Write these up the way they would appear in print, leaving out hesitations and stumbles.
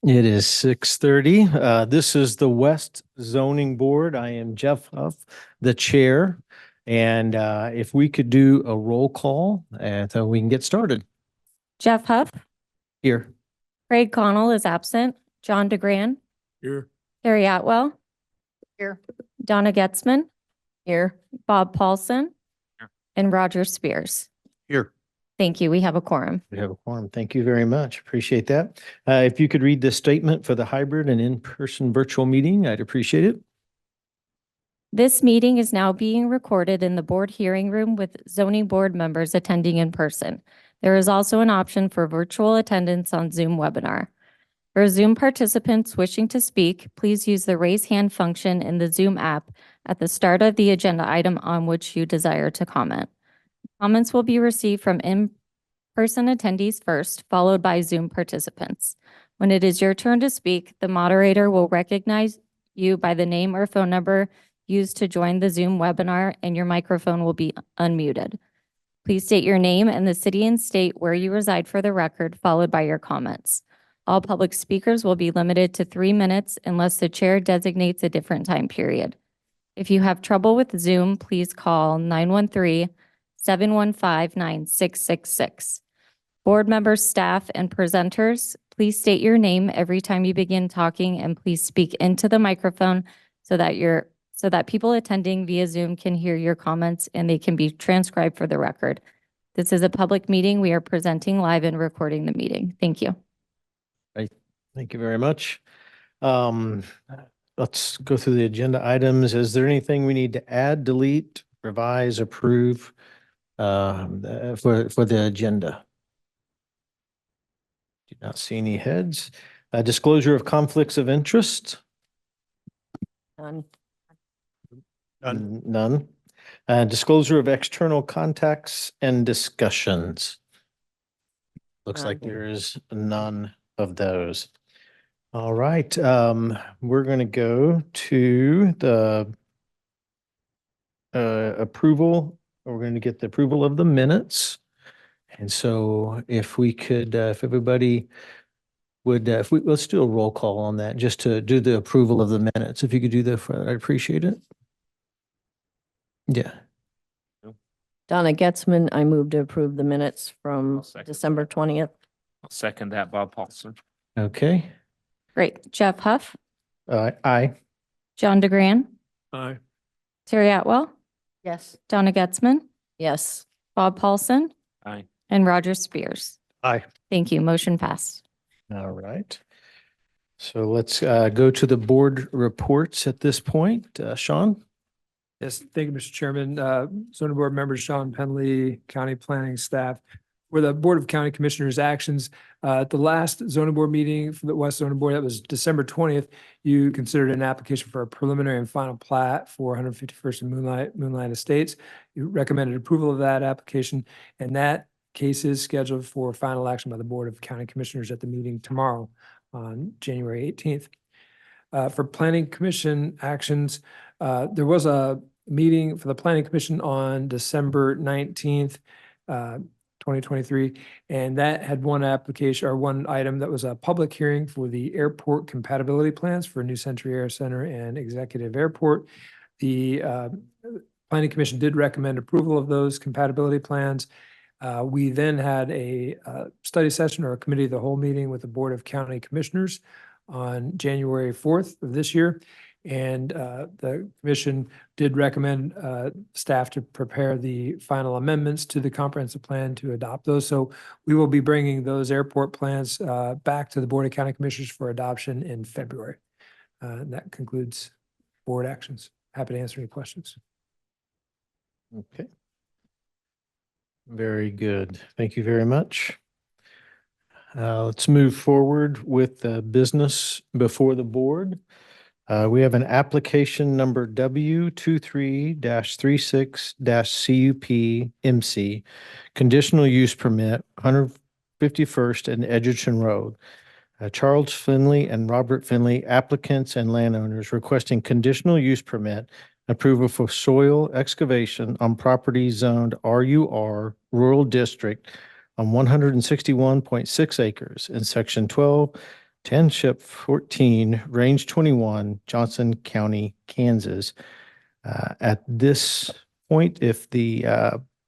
It is 6:30. This is the West Zoning Board. I am Jeff Huff, the chair. And if we could do a roll call, and so we can get started. Jeff Huff, Here. Craig Connell is absent. John DeGran, Here. Harry Atwell, Here. Donna Getzman, Here. Bob Paulson, Here. and Roger Spears. Here. Thank you. We have a quorum. We have a quorum. Thank you very much. Appreciate that. If you could read the statement for the hybrid and in-person virtual meeting, I'd appreciate it. This meeting is now being recorded in the board hearing room with zoning board members attending in person. There is also an option for virtual attendance on Zoom webinar. For Zoom participants wishing to speak, please use the raise hand function in the Zoom app at the start of the agenda item on which you desire to comment. Comments will be received from in-person attendees first, followed by Zoom participants. When it is your turn to speak, the moderator will recognize you by the name or phone number used to join the Zoom webinar, and your microphone will be unmuted. Please state your name and the city and state where you reside for the record, followed by your comments. All public speakers will be limited to 3 minutes unless the chair designates a different time period. If you have trouble with Zoom, please call 913-715-9666. Board members, staff, and presenters, please state your name every time you begin talking, and please speak into the microphone so that people attending via Zoom can hear your comments and they can be transcribed for the record. This is a public meeting. We are presenting live and recording the meeting. Thank you. Thank you very much. Let's go through the agenda items. Is there anything we need to add, delete, revise, approve for the agenda? Do not see any heads. Disclosure of conflicts of interest? None. None. Disclosure of external contacts and discussions? Looks like there is none of those. All right, we're going to go to the approval. We're going to get the approval of the minutes. And so if we could, if everybody would, let's do a roll call on that, just to do the approval of the minutes. If you could do that, I'd appreciate it. Yeah. Donna Getzman, I move to approve the minutes from December 20th. I'll second that, Bob Paulson. Okay. Great. Jeff Huff, Aye. John DeGran, Aye. Terry Atwell, Yes. Donna Getzman, Yes. Bob Paulson, Aye. and Roger Spears. Aye. Thank you. Motion passed. All right. So let's go to the board reports at this point. Sean? Yes, thank you, Mr. Chairman. Zoning Board members, Sean Penley, County Planning staff. For the Board of County Commissioners actions, at the last zoning board meeting for the West Zoning Board, that was December 20th, you considered an application for a preliminary and final plat for 151st and Moonlight Estates. You recommended approval of that application, and that case is scheduled for final action by the Board of County Commissioners at the meeting tomorrow on January 18th. For Planning Commission actions, there was a meeting for the Planning Commission on December 19th, 2023, and that had one application or one item that was a public hearing for the airport compatibility plans for New Century Air Center and Executive Airport. The Planning Commission did recommend approval of those compatibility plans. We then had a study session or a committee of the whole meeting with the Board of County Commissioners on January 4th of this year. And the commission did recommend staff to prepare the final amendments to the comprehensive plan to adopt those. So we will be bringing those airport plans back to the Board of County Commissioners for adoption in February. And that concludes board actions. Happy to answer any questions. Okay. Very good. Thank you very much. Let's move forward with the business before the board. We have an application number W23-36-CUP MC, conditional use permit, 151st and Edgerton Road. Charles Finley and Robert Finley, applicants and landowners, requesting conditional use permit approval for soil excavation on property zoned RUR Rural District on 161.6 acres in Section 12 Township 14, Range 21, Johnson County, Kansas. At this point, if the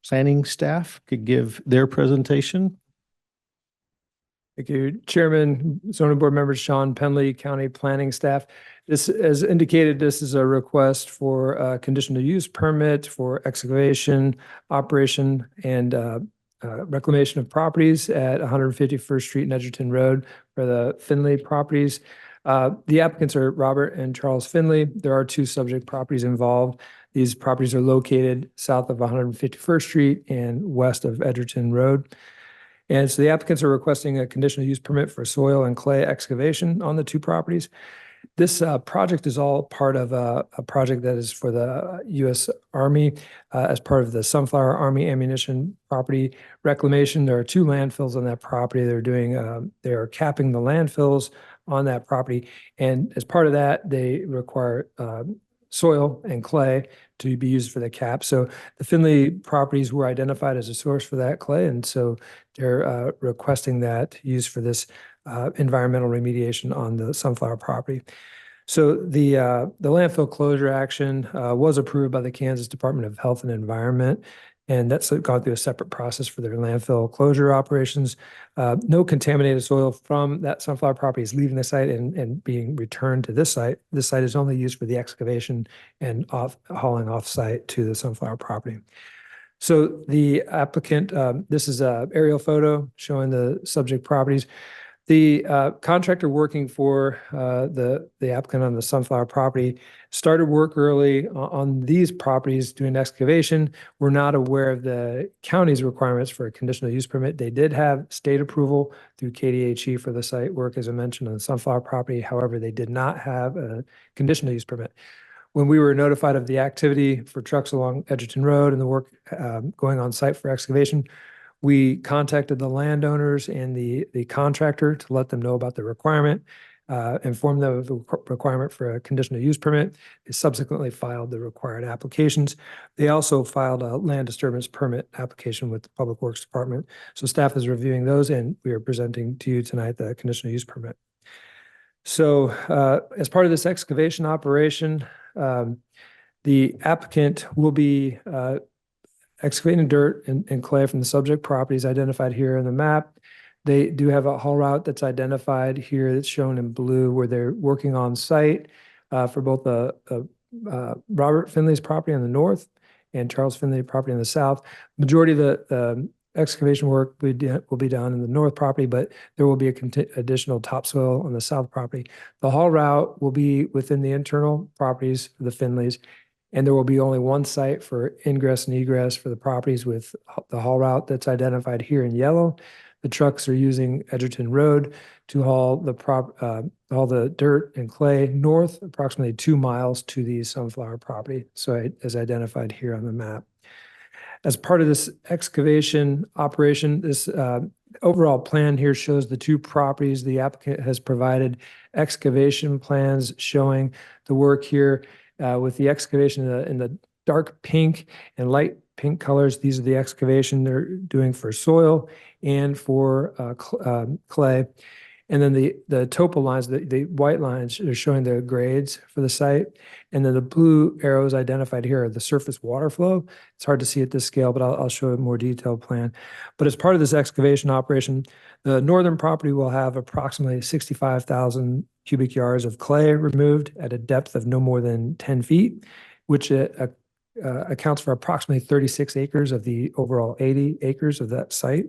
planning staff could give their presentation. Thank you, Chairman, zoning board members, Sean Penley, County Planning Staff. This, as indicated, this is a request for a conditional use permit for excavation, operation, and reclamation of properties at 151st Street and Edgerton Road for the Finley properties. The applicants are Robert and Charles Finley. There are two subject properties involved. These properties are located south of 151st Street and west of Edgerton Road. And so the applicants are requesting a conditional use permit for soil and clay excavation on the two properties. This project is all part of a project that is for the U.S. Army as part of the Sunflower Army Ammunition Property Reclamation. There are two landfills on that property. They are capping the landfills on that property. And as part of that, they require soil and clay to be used for the cap. So the Finley properties were identified as a source for that clay. And so they're requesting that use for this environmental remediation on the Sunflower property. So the landfill closure action was approved by the Kansas Department of Health and Environment, and that's gone through a separate process for their landfill closure operations. No contaminated soil from that Sunflower property is leaving the site and being returned to this site. This site is only used for the excavation and hauling off site to the Sunflower property. So the applicant, this is an aerial photo showing the subject properties. The contractor working for the applicant on the Sunflower property started work early on these properties doing excavation. We're not aware of the county's requirements for a conditional use permit. They did have state approval through KDHE for the site work, as I mentioned, on the Sunflower property. However, they did not have a conditional use permit. When we were notified of the activity for trucks along Edgerton Road and the work going on site for excavation, we contacted the landowners and the contractor to let them know about the requirement, informed them of the requirement for a conditional use permit. They subsequently filed the required applications. They also filed a land disturbance permit application with the Public Works Department. So staff is reviewing those, and we are presenting to you tonight the conditional use permit. So as part of this excavation operation, the applicant will be excavating dirt and clay from the subject properties identified here in the map. They do have a haul route that's identified here that's shown in blue where they're working on site for both the Robert Finley's property on the north and Charles Finley property on the south. Majority of the excavation work will be done in the north property, but there will be additional topsoil on the south property. The haul route will be within the internal properties of the Finleys, and there will be only one site for ingress and egress for the properties with the haul route that's identified here in yellow. The trucks are using Edgerton Road to haul the dirt and clay north, approximately 2 miles to the Sunflower property, so as identified here on the map. As part of this excavation operation, this overall plan here shows the two properties. The applicant has provided excavation plans showing the work here. With the excavation in the dark pink and light pink colors, these are the excavation they're doing for soil and for clay. And then the topo lines, the white lines are showing the grades for the site. And then the blue arrows identified here are the surface water flow. It's hard to see at this scale, but I'll show a more detailed plan. But as part of this excavation operation, the northern property will have approximately 65,000 cubic yards of clay removed at a depth of no more than 10 feet, which accounts for approximately 36 acres of the overall 80 acres of that site.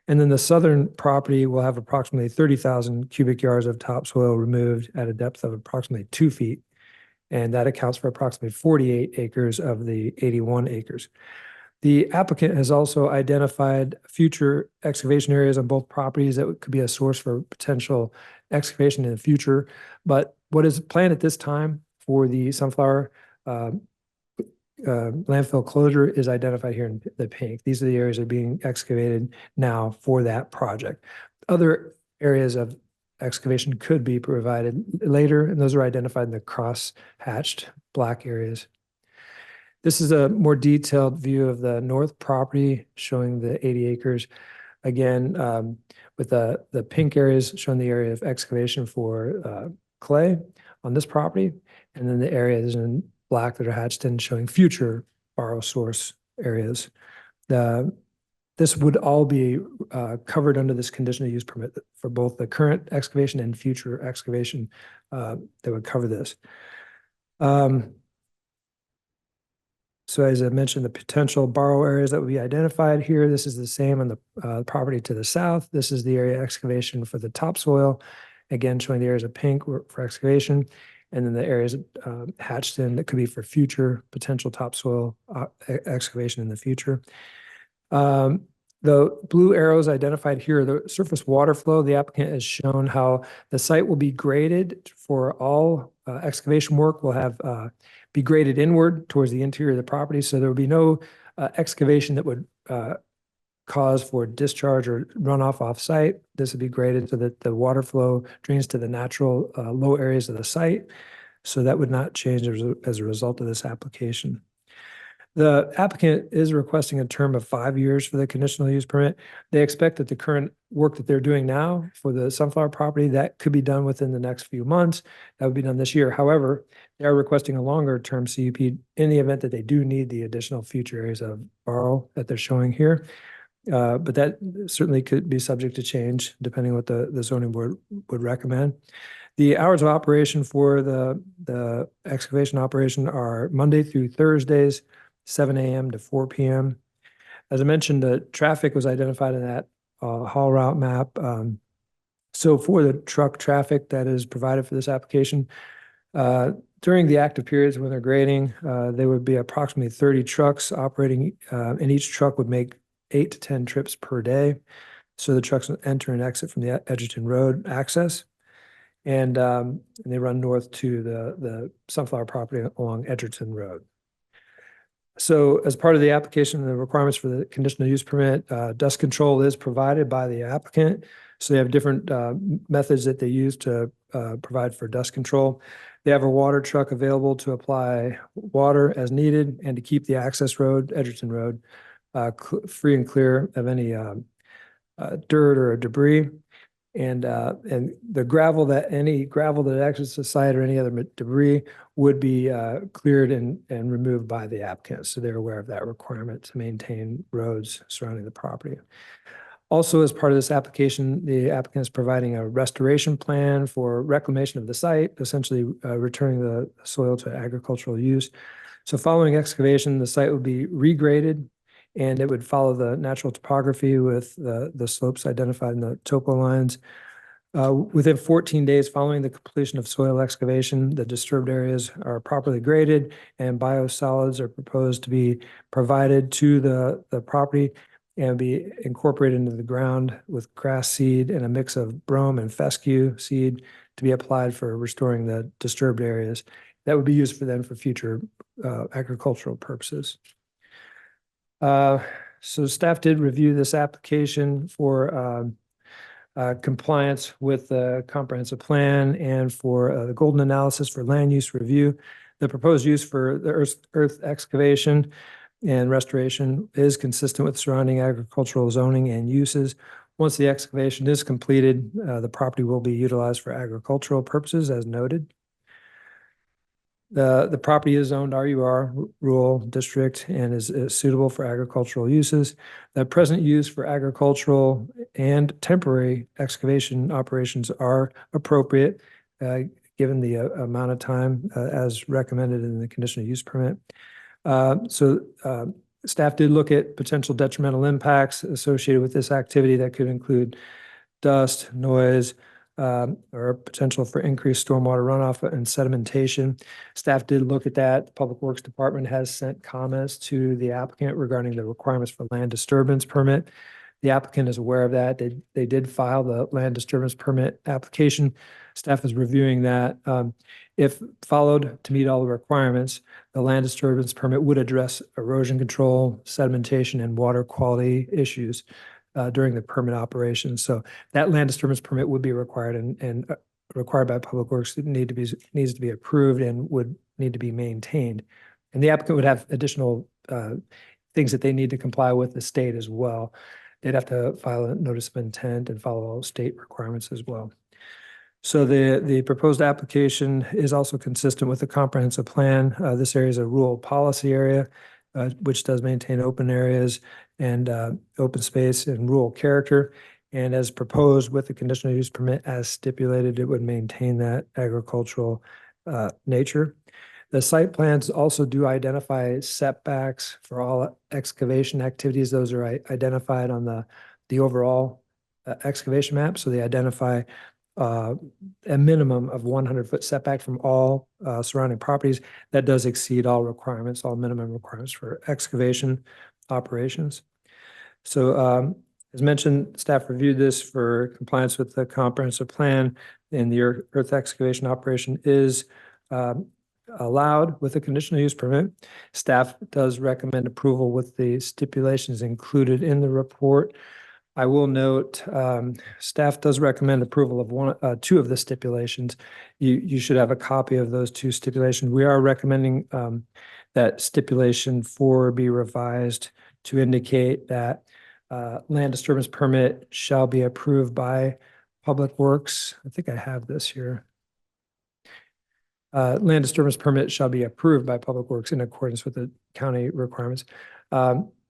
And then the southern property will have approximately 30,000 cubic yards of topsoil removed at a depth of approximately 2 feet. And that accounts for approximately 48 acres of the 81 acres. The applicant has also identified future excavation areas on both properties that could be a source for potential excavation in the future. But what is planned at this time for the Sunflower landfill closure is identified here in the pink. These are the areas that are being excavated now for that project. Other areas of excavation could be provided later, and those are identified in the cross-hatched black areas. This is a more detailed view of the north property showing the 80 acres. Again, with the pink areas showing the area of excavation for clay on this property, and then the areas in black that are hatched in showing future borrow source areas. This would all be covered under this conditional use permit for both the current excavation and future excavation that would cover this. So as I mentioned, the potential borrow areas that would be identified here, this is the same on the property to the south. This is the area excavation for the topsoil. Again, showing the areas of pink for excavation, and then the areas hatched in that could be for future potential topsoil excavation in the future. The blue arrows identified here, the surface water flow, the applicant has shown how the site will be graded for all excavation work will have be graded inward towards the interior of the property. So there will be no excavation that would cause for discharge or runoff off site. This would be graded so that the water flow drains to the natural low areas of the site. So that would not change as a result of this application. The applicant is requesting a term of 5 years for the conditional use permit. They expect that the current work that they're doing now for the sunflower property, that could be done within the next few months. That would be done this year. However, they are requesting a longer term CUP in the event that they do need the additional future areas of borrow that they're showing here. But that certainly could be subject to change depending what the zoning board would recommend. The hours of operation for the excavation operation are Monday through Thursdays, 7 a.m. to 4 p.m. As I mentioned, the traffic was identified in that haul route map. So for the truck traffic that is provided for this application, during the active periods when they're grading, there would be approximately 30 trucks operating, and each truck would make 8 to 10 trips per day. So the trucks enter and exit from the Edgerton Road access. And they run north to the sunflower property along Edgerton Road. So as part of the application, the requirements for the conditional use permit, dust control is provided by the applicant. So they have different methods that they use to provide for dust control. They have a water truck available to apply water as needed and to keep the access road, Edgerton Road, free and clear of any dirt or debris. And the gravel any gravel that exits the site or any other debris would be cleared and removed by the applicant. So they're aware of that requirement to maintain roads surrounding the property. Also, as part of this application, the applicant is providing a restoration plan for reclamation of the site, essentially returning the soil to agricultural use. So following excavation, the site would be regraded and it would follow the natural topography with the slopes identified in the topo lines. Within 14 days following the completion of soil excavation, the disturbed areas are properly graded and biosolids are proposed to be provided to the property and be incorporated into the ground with grass seed and a mix of brome and fescue seed to be applied for restoring the disturbed areas. That would be used for future agricultural purposes. So staff did review this application for compliance with the comprehensive plan and for the golden analysis for land use review. The proposed use for the earth excavation and restoration is consistent with surrounding agricultural zoning and uses. Once the excavation is completed, the property will be utilized for agricultural purposes as noted. The property is zoned RUR, rural district, and is suitable for agricultural uses. The present use for agricultural and temporary excavation operations are appropriate, given the amount of time as recommended in the conditional use permit. Staff did look at potential detrimental impacts associated with this activity that could include dust, noise, or potential for increased stormwater runoff and sedimentation. Staff did look at that. The Public Works Department has sent comments to the applicant regarding the requirements for land disturbance permit. The applicant is aware of that. They did file the land disturbance permit application. Staff is reviewing that. If followed to meet all the requirements, the land disturbance permit would address erosion control, sedimentation, and water quality issues during the permit operation. So that land disturbance permit would be required and required by Public Works. It needs to be approved and would need to be maintained. And the applicant would have additional things that they need to comply with the state as well. they'd have to file a notice of intent and follow all state requirements as well. So the proposed application is also consistent with the comprehensive plan. This area is a rural policy area, which does maintain open areas and open space and rural character. And as proposed with the conditional use permit as stipulated, it would maintain that agricultural nature. The site plans also do identify setbacks for all excavation activities. Those are identified on the overall excavation map. So they identify a minimum of 100-foot setback from all surrounding properties. That does exceed all requirements, all minimum requirements for excavation operations. So as mentioned, staff reviewed this for compliance with the comprehensive plan, and the earth excavation operation is allowed with a conditional use permit. Staff does recommend approval with the stipulations included in the report. I will note, staff does recommend approval of two of the stipulations. You should have a copy of those two stipulations. We are recommending that stipulation 4 be revised to indicate that land disturbance permit shall be approved by Public Works. I think I have this here. Land disturbance permit shall be approved by Public Works in accordance with the county requirements.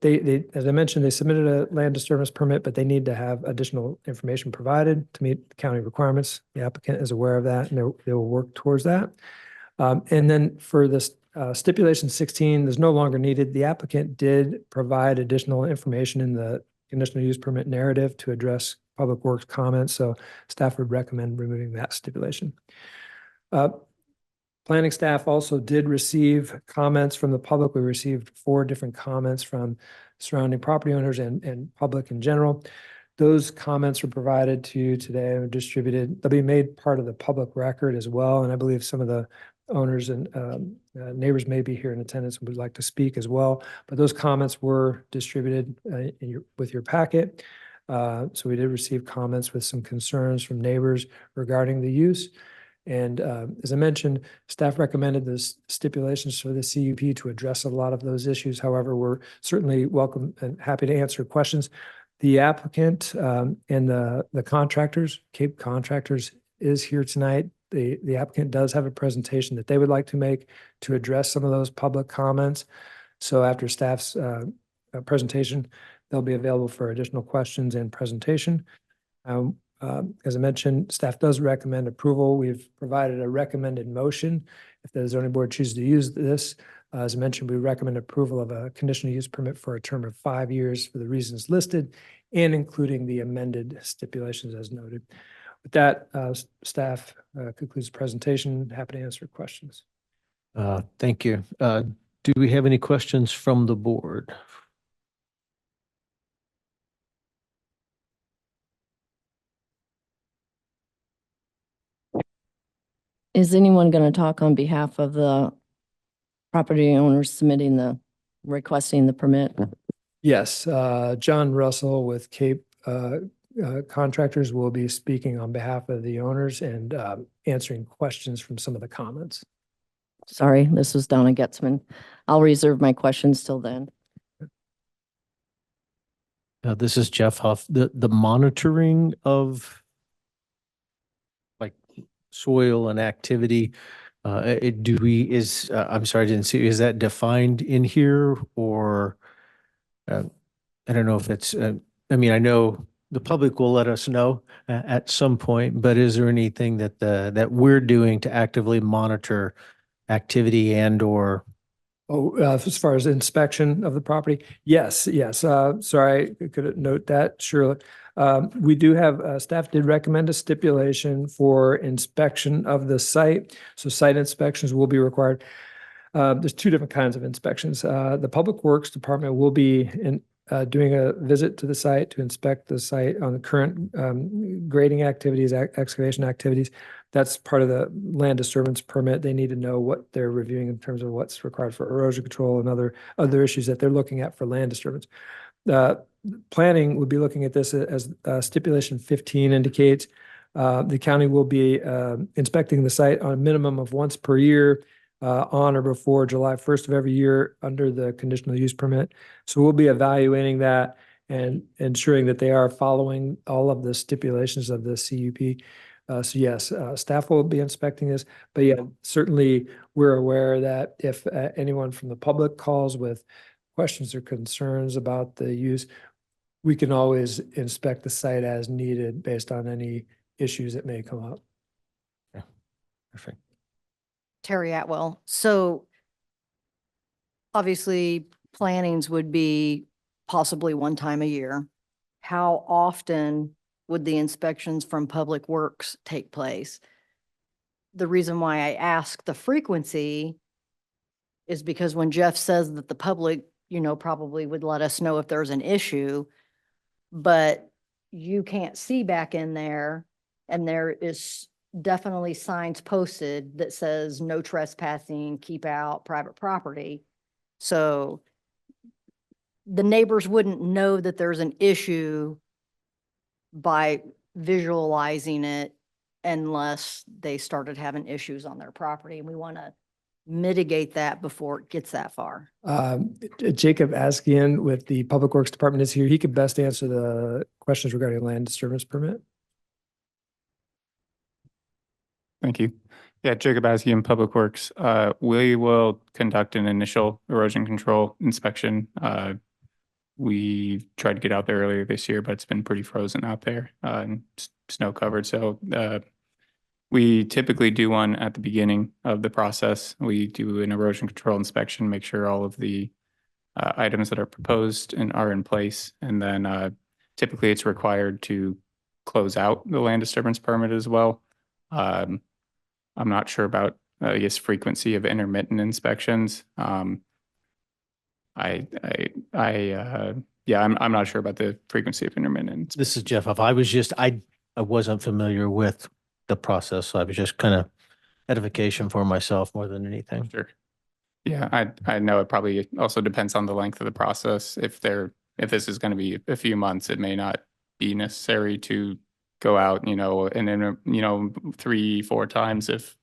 They, as I mentioned, they submitted a land disturbance permit, but they need to have additional information provided to meet the county requirements. The applicant is aware of that, and they will work towards that. And then for this stipulation 16 is no longer needed. The applicant did provide additional information in the conditional use permit narrative to address Public Works comments, so staff would recommend removing that stipulation. Planning staff also did receive comments from the public. We received 4 different comments from surrounding property owners and public in general. Those comments were provided to you today and distributed. They'll be made part of the public record as well. And I believe some of the owners and neighbors may be here in attendance and would like to speak as well. But those comments were distributed with your packet. So we did receive comments with some concerns from neighbors regarding the use. And as I mentioned, staff recommended the stipulations for the CUP to address a lot of those issues. However, we're certainly welcome and happy to answer questions. The applicant and the contractors, Cape Contractors, is here tonight. The applicant does have a presentation that they would like to make to address some of those public comments. So after staff's presentation, they'll be available for additional questions and presentation. As I mentioned, staff does recommend approval. We've provided a recommended motion. If the zoning board chooses to use this, as I mentioned, we recommend approval of a conditional use permit for a term of 5 years for the reasons listed and including the amended stipulations as noted. With that, staff concludes the presentation. Happy to answer questions. Thank you. Do we have any questions from the board? Is anyone going to talk on behalf of the property owners requesting the permit? Yes, John Russell with Cape Contractors will be speaking on behalf of the owners and answering questions from some of the comments. Sorry, this was Donna Getzman. I'll reserve my questions till then. This is Jeff Huff. The monitoring of like soil and activity, I'm sorry, I didn't see, is that defined in here or I don't know if it's, I mean, I know the public will let us know at some point, but is there anything that we're doing to actively monitor activity and or? Oh, as far as inspection of the property? Yes. Sorry, I couldn't note that. Sure. We do have, staff did recommend a stipulation for inspection of the site. So site inspections will be required. There's 2 different kinds of inspections. The Public Works Department will be doing a visit to the site to inspect the site on the current grading activities, excavation activities. That's part of the land disturbance permit. They need to know what they're reviewing in terms of what's required for erosion control and other issues that they're looking at for land disturbance. Planning would be looking at this as stipulation 15 indicates. The county will be inspecting the site on a minimum of once per year on or before July 1st of every year under the conditional use permit. So we'll be evaluating that and ensuring that they are following all of the stipulations of the CUP. So yes, staff will be inspecting this, but yeah, certainly we're aware that if anyone from the public calls with questions or concerns about the use, we can always inspect the site as needed based on any issues that may come up. Perfect. Terry Atwell. So obviously plannings would be possibly one time a year. How often would the inspections from Public Works take place? The reason why I ask the frequency is because when Jeff says that the public, probably would let us know if there's an issue, but you can't see back in there, and there is definitely signs posted that says no trespassing, keep out private property. So the neighbors wouldn't know that there's an issue by visualizing it unless they started having issues on their property. And we want to mitigate that before it gets that far. Jacob Askian with the Public Works Department is here. He could best answer the questions regarding land disturbance permit. Thank you. Yeah, Jacob Askian, Public Works. We will conduct an initial erosion control inspection. We tried to get out there earlier this year, but it's been pretty frozen out there and snow covered. So we typically do one at the beginning of the process. We do an erosion control inspection, make sure all of the items that are proposed and are in place. And then typically it's required to close out the land disturbance permit as well. I'm not sure about, I guess, frequency of intermittent inspections. I'm not sure about the frequency of intermittent. This is Jeff. If I wasn't familiar with the process, so I was just kind of edification for myself more than anything. Sure. Yeah, I know it probably also depends on the length of the process. If this is going to be a few months, it may not be necessary to go out, and then, 3-4 times if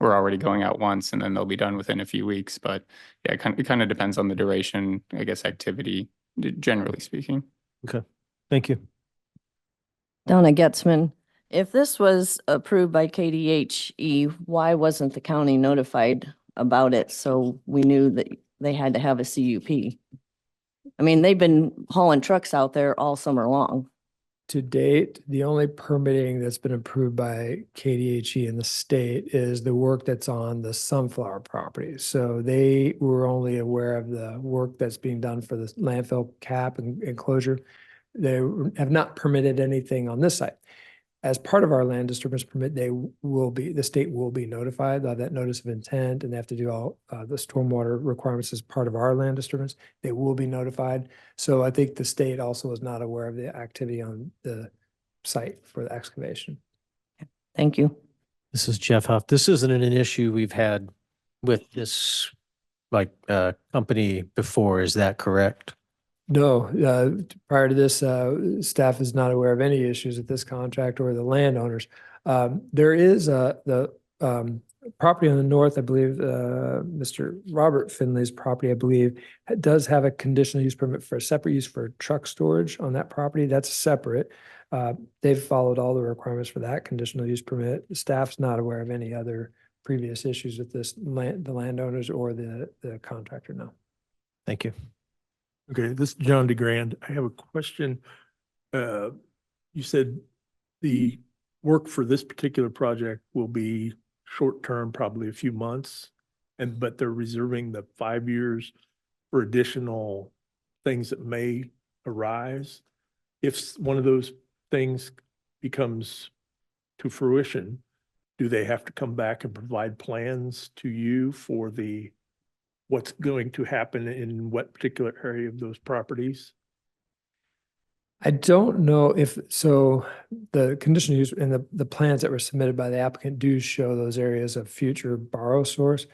we're already going out once, and then they'll be done within a few weeks. But yeah, it kind of depends on the duration, I guess, activity, generally speaking. Thank you. Donna Getzman, if this was approved by KDHE, why wasn't the county notified about it so we knew that they had to have a CUP? I mean, they've been hauling trucks out there all summer long. To date, the only permitting that's been approved by KDHE in the state is the work that's on the sunflower property. So they were only aware of the work that's being done for the landfill cap and enclosure. They have not permitted anything on this site. As part of our land disturbance permit, the state will be notified of that notice of intent, and they have to do all the stormwater requirements as part of our land disturbance. They will be notified. So I think the state also is not aware of the activity on the site for the excavation. Thank you. This is Jeff Huff. This isn't an issue we've had with this company before. Is that correct? No, prior to this, staff is not aware of any issues with this contract or the landowners. There is the property on the north, I believe, Mr. Robert Finley's property, I believe, does have a conditional use permit for a separate use for truck storage on that property. That's separate. They've followed all the requirements for that conditional use permit. The staff's not aware of any other previous issues with this the landowners or the contractor, no. Thank you. Okay, this is John DeGrand. I have a question. You said the work for this particular project will be short-term, probably a few months, but they're reserving the 5 years for additional things that may arise. If one of those things becomes to fruition, do they have to come back and provide plans to you for what's going to happen in what particular area of those properties? I don't know if, so the conditional use and the plans that were submitted by the applicant do show those areas of future borrow source.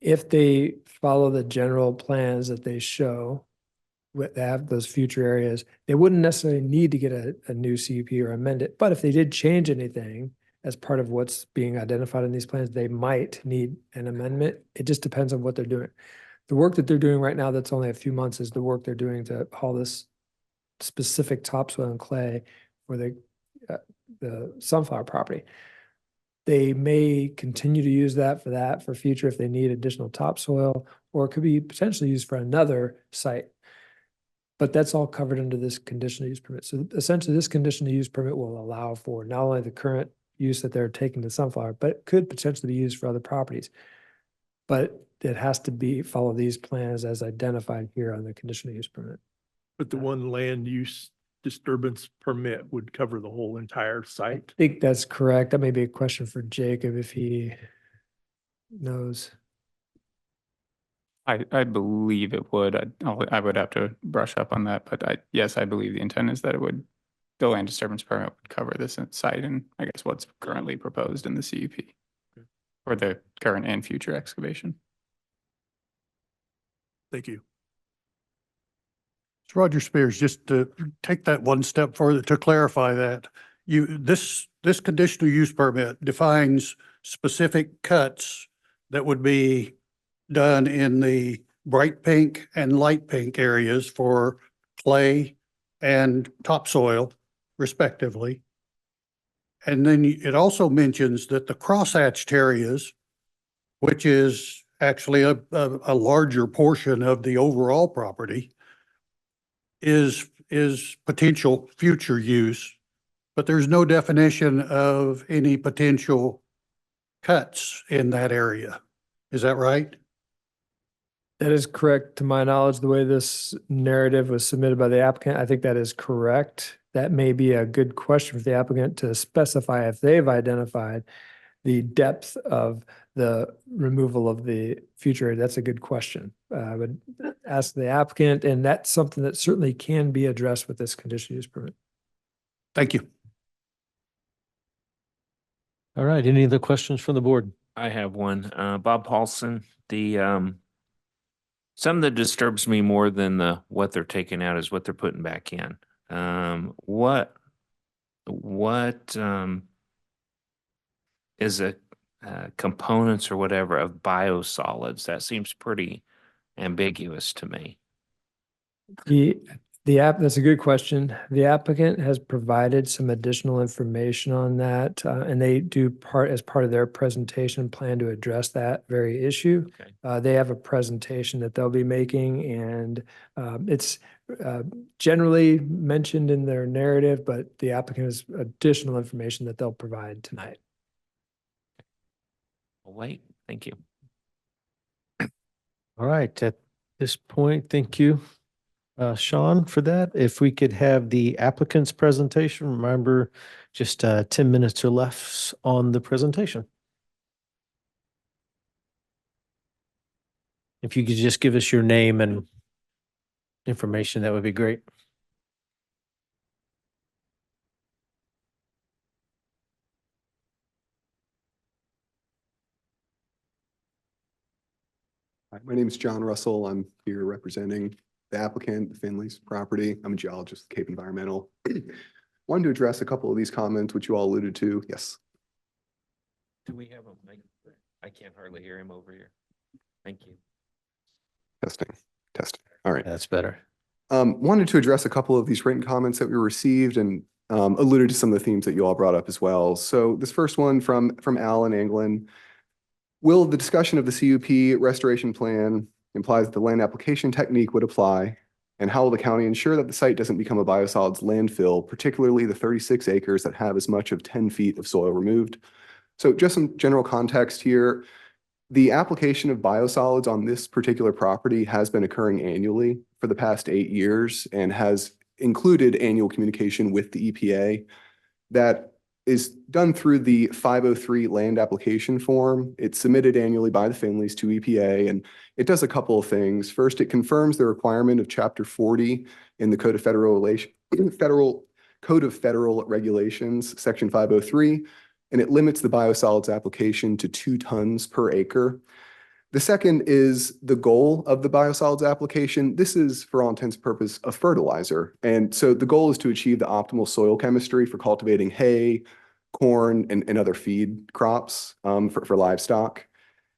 If they follow the general plans that they show, they have those future areas, they wouldn't necessarily need to get a new CUP or amend it. But if they did change anything as part of what's being identified in these plans, they might need an amendment. It just depends on what they're doing. The work that they're doing right now, that's only a few months, is the work they're doing to haul this specific topsoil and clay for the sunflower property. They may continue to use that for future if they need additional topsoil, or it could be potentially used for another site. But that's all covered under this conditional use permit. So essentially, this conditional use permit will allow for not only the current use that they're taking to sunflower, but it could potentially be used for other properties. But it has to follow these plans as identified here on the conditional use permit. But the one land use disturbance permit would cover the whole entire I site. think that's correct. That may be a question for Jacob if he knows. I believe it would. I would have to brush up on that, but yes, I believe the intent is that the land disturbance permit would cover this site and I guess what's currently proposed in the CUP for the current and future excavation. Thank you. So Roger Spears, just to take that one step further to clarify that, this conditional use permit defines specific cuts that would be done in the bright pink and light pink areas for clay and topsoil respectively. And then it also mentions that the crosshatched areas, which is actually a larger portion of the overall property, is potential future use, but there's no definition of any potential cuts in that area. Is that right? That is correct. To my knowledge, the way this narrative was submitted by the applicant, I think that is correct. That may be a good question for the applicant to specify if they've identified the depth of the removal of the future area. That's a good question. I would ask the applicant, and that's something that certainly can be addressed with this conditional use permit. Thank you. All right, any other questions from the board? I have one. Bob Paulson, something that disturbs me more than what they're taking out is what they're putting back in. What is a components or whatever of biosolids? That seems pretty ambiguous to me. That's a good question. The applicant has provided some additional information on that, and they do as part of their presentation plan to address that very issue. Okay. They have a presentation that they'll be making, and it's generally mentioned in their narrative, but the applicant has additional information that they'll provide tonight. I'll wait. Thank you. All right, at this point, thank you, Sean, for that. If we could have the applicant's presentation, remember, just 10 minutes or less on the presentation. If you could just give us your name and information, that would be great. Hi, my name is John Russell. I'm here representing the applicant, the Finley's property. I'm a geologist at Cape Environmental. Wanted to address a couple of these comments, which you all alluded to. Yes. Do we have a mic? I can't hardly hear him over here. Thank you. Testing. All right. That's better. Wanted to address a couple of these written comments that we received and alluded to some of the themes that you all brought up as well. So this first one from Alan Anglin. Will the discussion of the CUP restoration plan implies that the land application technique would apply? And how will the county ensure that the site doesn't become a biosolids landfill, particularly the 36 acres that have as much of 10 feet of soil removed? So just some general context here. The application of biosolids on this particular property has been occurring annually for the past 8 years and has included annual communication with the EPA. That is done through the 503 land application form. It's submitted annually by the Finleys to EPA, and it does a couple of things. First, it confirms the requirement of Chapter 40 in the Code of Federal Regulations, Section 503, and it limits the biosolids application to 2 tons per acre. The second is the goal of the biosolids application. This is, for all intents and purposes, a fertilizer. And so the goal is to achieve the optimal soil chemistry for cultivating hay, corn, and other feed crops for livestock.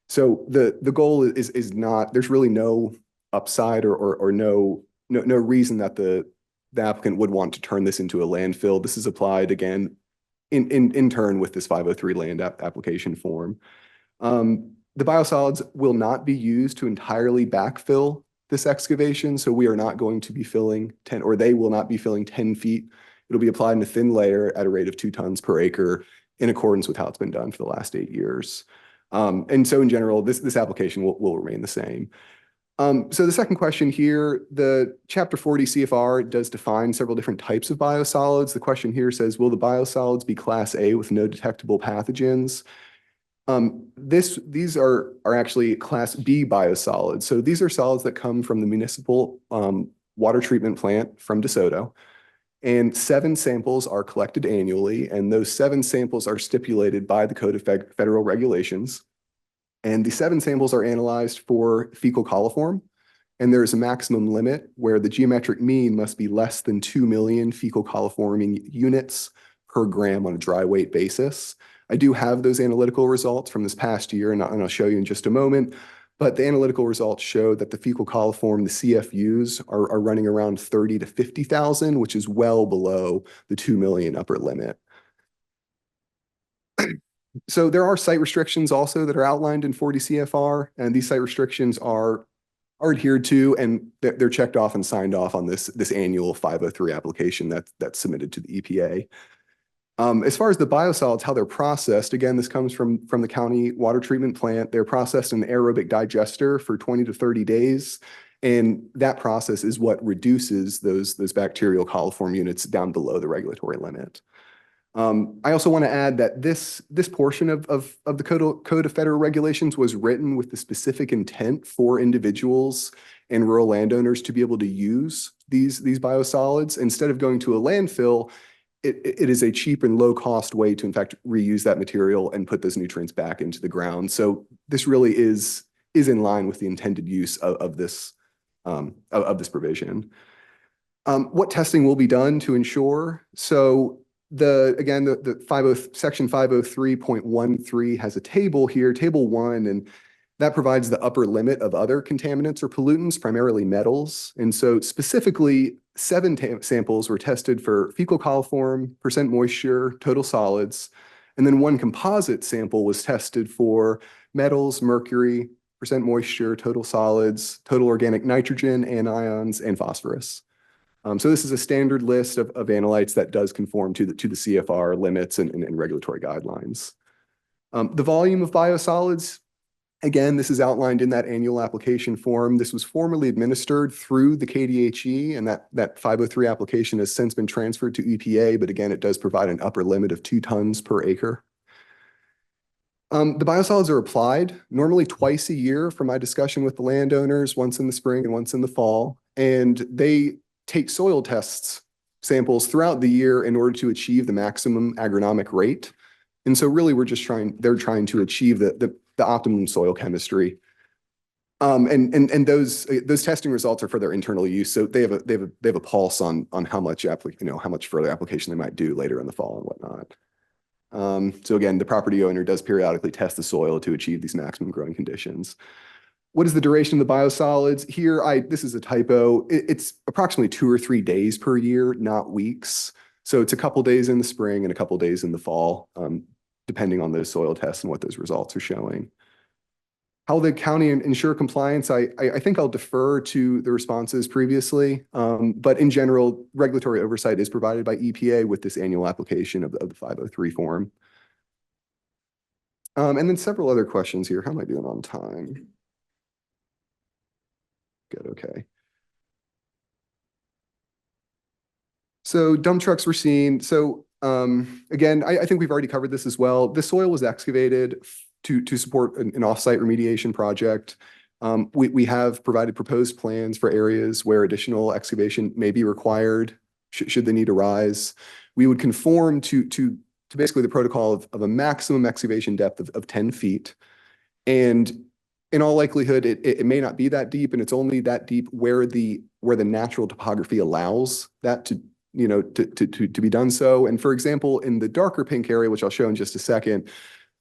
So the goal is not, there's really no upside or no reason that the the applicant would want to turn this into a landfill. This is applied again in turn with this 503 land application form. The biosolids will not be used to entirely backfill this excavation. So we are not going to be filling 10, or they will not be filling 10 feet. It'll be applied in a thin layer at a rate of 2 tons per acre in accordance with how it's been done for the last 8 years. And so in general, this application will remain the same. So the second question here, the Chapter 40 CFR does define several different types of biosolids. The question here says, will the biosolids be Class A with no detectable pathogens? These are actually Class B biosolids. So these are solids that come from the municipal water treatment plant from DeSoto. And 7 samples are collected annually, and those 7 samples are stipulated by the Code of Federal Regulations. And the 7 samples are analyzed for fecal coliform, and there is a maximum limit where the geometric mean must be less than 2 million fecal coliforming units per gram on a dry weight basis. I do have those analytical results from this past year, and I'll show you in just a moment. But the analytical results show that the fecal coliform, the CFUs, are running around 30 to 50,000, which is well below the 2 million upper limit. So there are site restrictions also that are outlined in 40 CFR, and these site restrictions are adhered to, and they're checked off and signed off on this annual 503 application that's submitted to the EPA. As far as the biosolids, how they're processed, again, this comes from the county water treatment plant. They're processed in an aerobic digester for 20 to 30 days. And that process is what reduces those bacterial coliform units down below the regulatory limit. I also want to add that this portion of the Code of Federal Regulations was written with the specific intent for individuals and rural landowners to be able to use these biosolids. Instead of going to a landfill, it is a cheap and low cost way to in fact reuse that material and put those nutrients back into the ground. So this really is in line with the intended use of this provision. What testing will be done to ensure? So section 503.13 has a table here, table 1, and that provides the upper limit of other contaminants or pollutants, primarily metals. And so specifically, 7 samples were tested for fecal coliform, percent moisture, total solids, and then 1 composite sample was tested for metals, mercury, percent moisture, total solids, total organic nitrogen, anions, and phosphorus. So this is a standard list of analytes that does conform to the CFR limits and regulatory guidelines. The volume of biosolids, again, this is outlined in that annual application form. This was formally administered through the KDHE, and that 503 application has since been transferred to EPA, but again, it does provide an upper limit of 2 tons per acre. The biosolids are applied normally twice a year from my discussion with the landowners, once in the spring and once in the fall, and they take soil tests samples throughout the year in order to achieve the maximum agronomic rate. And so really they're trying to achieve the optimum soil chemistry. And those testing results are for their internal use. So they have a pulse on how much further application they might do later in the fall and whatnot. So again, the property owner does periodically test the soil to achieve these maximum growing conditions. What is the duration of the biosolids? Here, this is a typo. It's approximately 2 or 3 days per year, not weeks. So it's a couple days in the spring and a couple days in the fall, depending on those soil tests and what those results are showing. How the county ensure compliance, I think I'll defer to the responses previously, but in general, regulatory oversight is provided by EPA with this annual application of the 503 form. And then several other questions here. How am I doing on time? Good, okay. So dump trucks were seen. So again, I think we've already covered this as well. The soil was excavated to support an offsite remediation project. We have provided proposed plans for areas where additional excavation may be required should the need arise. We would conform to basically the protocol of a maximum excavation depth of 10 feet. And in all likelihood, it may not be that deep, and it's only that deep where the natural topography allows that to be done so. And for example, in the darker pink area, which I'll show in just a second,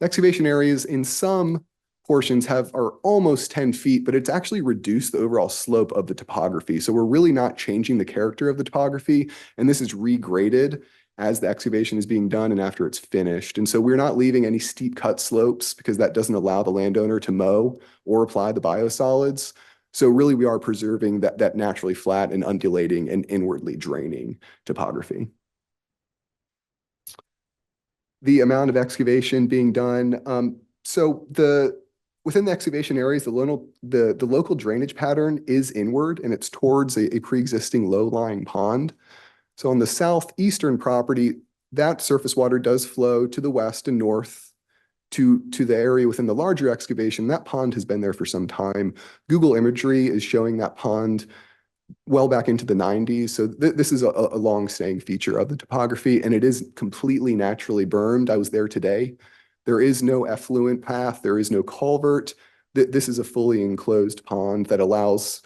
excavation areas in some portions are almost 10 feet, but it's actually reduced the overall slope of the topography. So we're really not changing the character of the topography, and this is regraded as the excavation is being done and after it's finished. And so we're not leaving any steep cut slopes because that doesn't allow the landowner to mow or apply the biosolids. So really we are preserving that naturally flat and undulating and inwardly draining topography. The amount of excavation being done. So within the excavation areas, the local drainage pattern is inward and it's towards a pre-existing low-lying pond. So on the southeastern property, that surface water does flow to the west and north to the area within the larger excavation. That pond has been there for some time. Google imagery is showing that pond well back into the 90s. So this is a long-staying feature of the topography, and it is completely naturally bermed. I was there today. There is no effluent path. There is no culvert. This is a fully enclosed pond that allows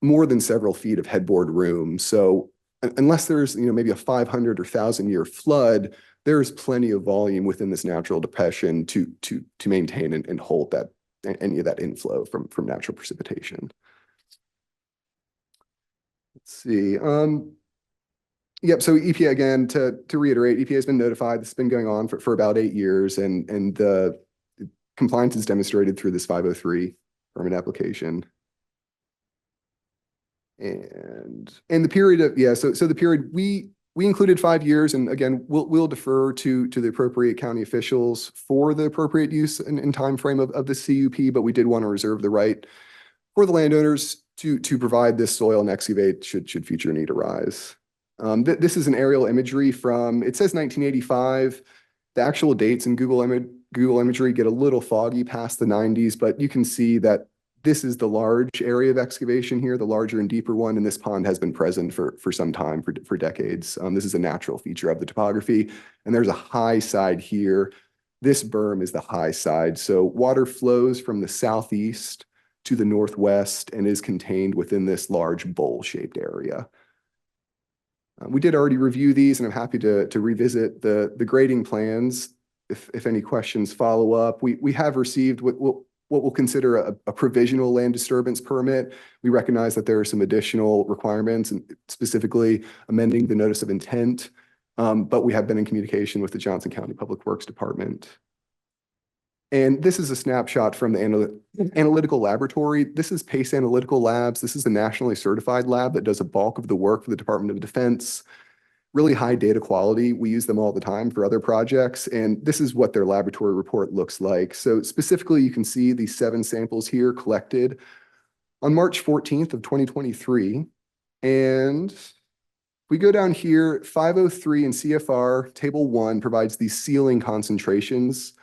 more than several feet of headboard room. So unless there's maybe a 500 or 1,000-year flood, there's plenty of volume within this natural depression to maintain and hold that any of that inflow from natural precipitation. Let's see. Yep. So EPA, again, to reiterate, EPA has been notified. This has been going on for about 8 years, and the compliance is demonstrated through this 503 permit application. And the period of so the period we included 5 years, and again we'll defer to the appropriate county officials for the appropriate use and time frame of the CUP, but we did want to reserve the right for the landowners to provide this soil and excavate should future need arise. This is an aerial imagery from, it says 1985. The actual dates in Google imagery get a little foggy past the 90s, but you can see that this is the large area of excavation here, the larger and deeper one, and this pond has been present for some time, for decades. This is a natural feature of the topography, and there's a high side here. This berm is the high side, so water flows from the southeast to the northwest and is contained within this large bowl-shaped area. We did already review these, and I'm happy to revisit the grading plans if any questions follow up. We have received what we'll consider a provisional land disturbance permit. We recognize that there are some additional requirements, and specifically amending the notice of intent, but we have been in communication with the Johnson County Public Works Department. And this is a snapshot from the analytical laboratory. This is PACE Analytical Labs. This is a nationally certified lab that does a bulk of the work for the Department of Defense. Really high data quality. We use them all the time for other projects, and this is what their laboratory report looks like. So specifically, you can see these 7 samples here collected on March 14th of 2023. And we go down here, 503 in CFR, Table 1 provides these sealing concentrations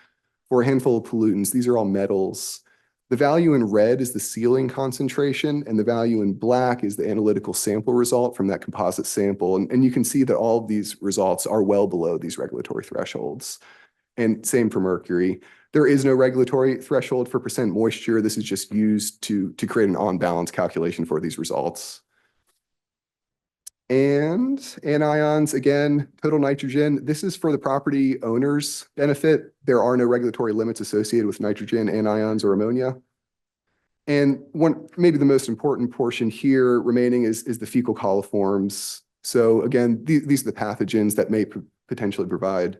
for a handful of pollutants. These are all metals. The value in red is the sealing concentration, and the value in black is the analytical sample result from that composite sample. And you can see that all of these results are well below these regulatory thresholds. And same for mercury. There is no regulatory threshold for percent moisture. This is just used to create an on-balance calculation for these results. And anions, again, total nitrogen. This is for the property owner's benefit. There are no regulatory limits associated with nitrogen, anions, or ammonia. And maybe the most important portion here remaining is the fecal coliforms. So again, these are the pathogens that may potentially provide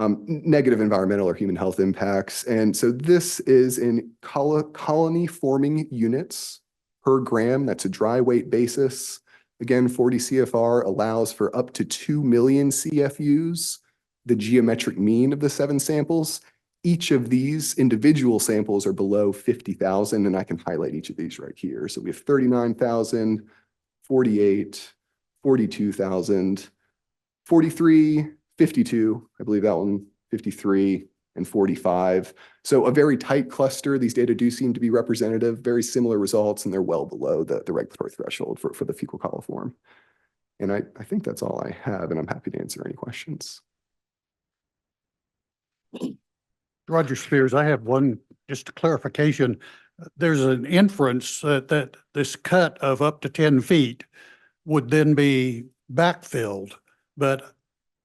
negative environmental or human health impacts. And so this is in colony forming units per gram. That's a dry weight basis. Again, 40 CFR allows for up to 2 million CFUs, the geometric mean of the 7 samples. Each of these individual samples are below 50,000, and I can highlight each of these right here. So we have 39,000, 48, 42,000, 43, 52, I believe that one, 53, and 45. So a very tight cluster. These data do seem to be representative, very similar results, and they're well below the regulatory threshold for the fecal coliform. And I think that's all I have, and I'm happy to answer any questions. Roger Spears, I have one, just a clarification. There's an inference that this cut of up to 10 feet would then be backfilled, but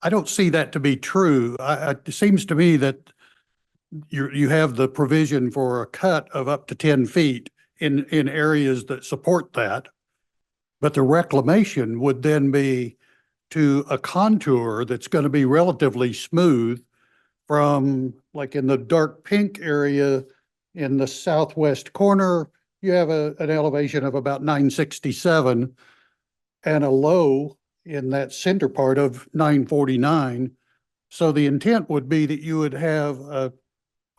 I don't see that to be true. It seems to me that you have the provision for a cut of up to 10 feet in areas that support that. But the reclamation would then be to a contour that's going to be relatively smooth from, like, in the dark pink area in the southwest corner, you have an elevation of about 967 and a low in that center part of 949. So the intent would be that you would have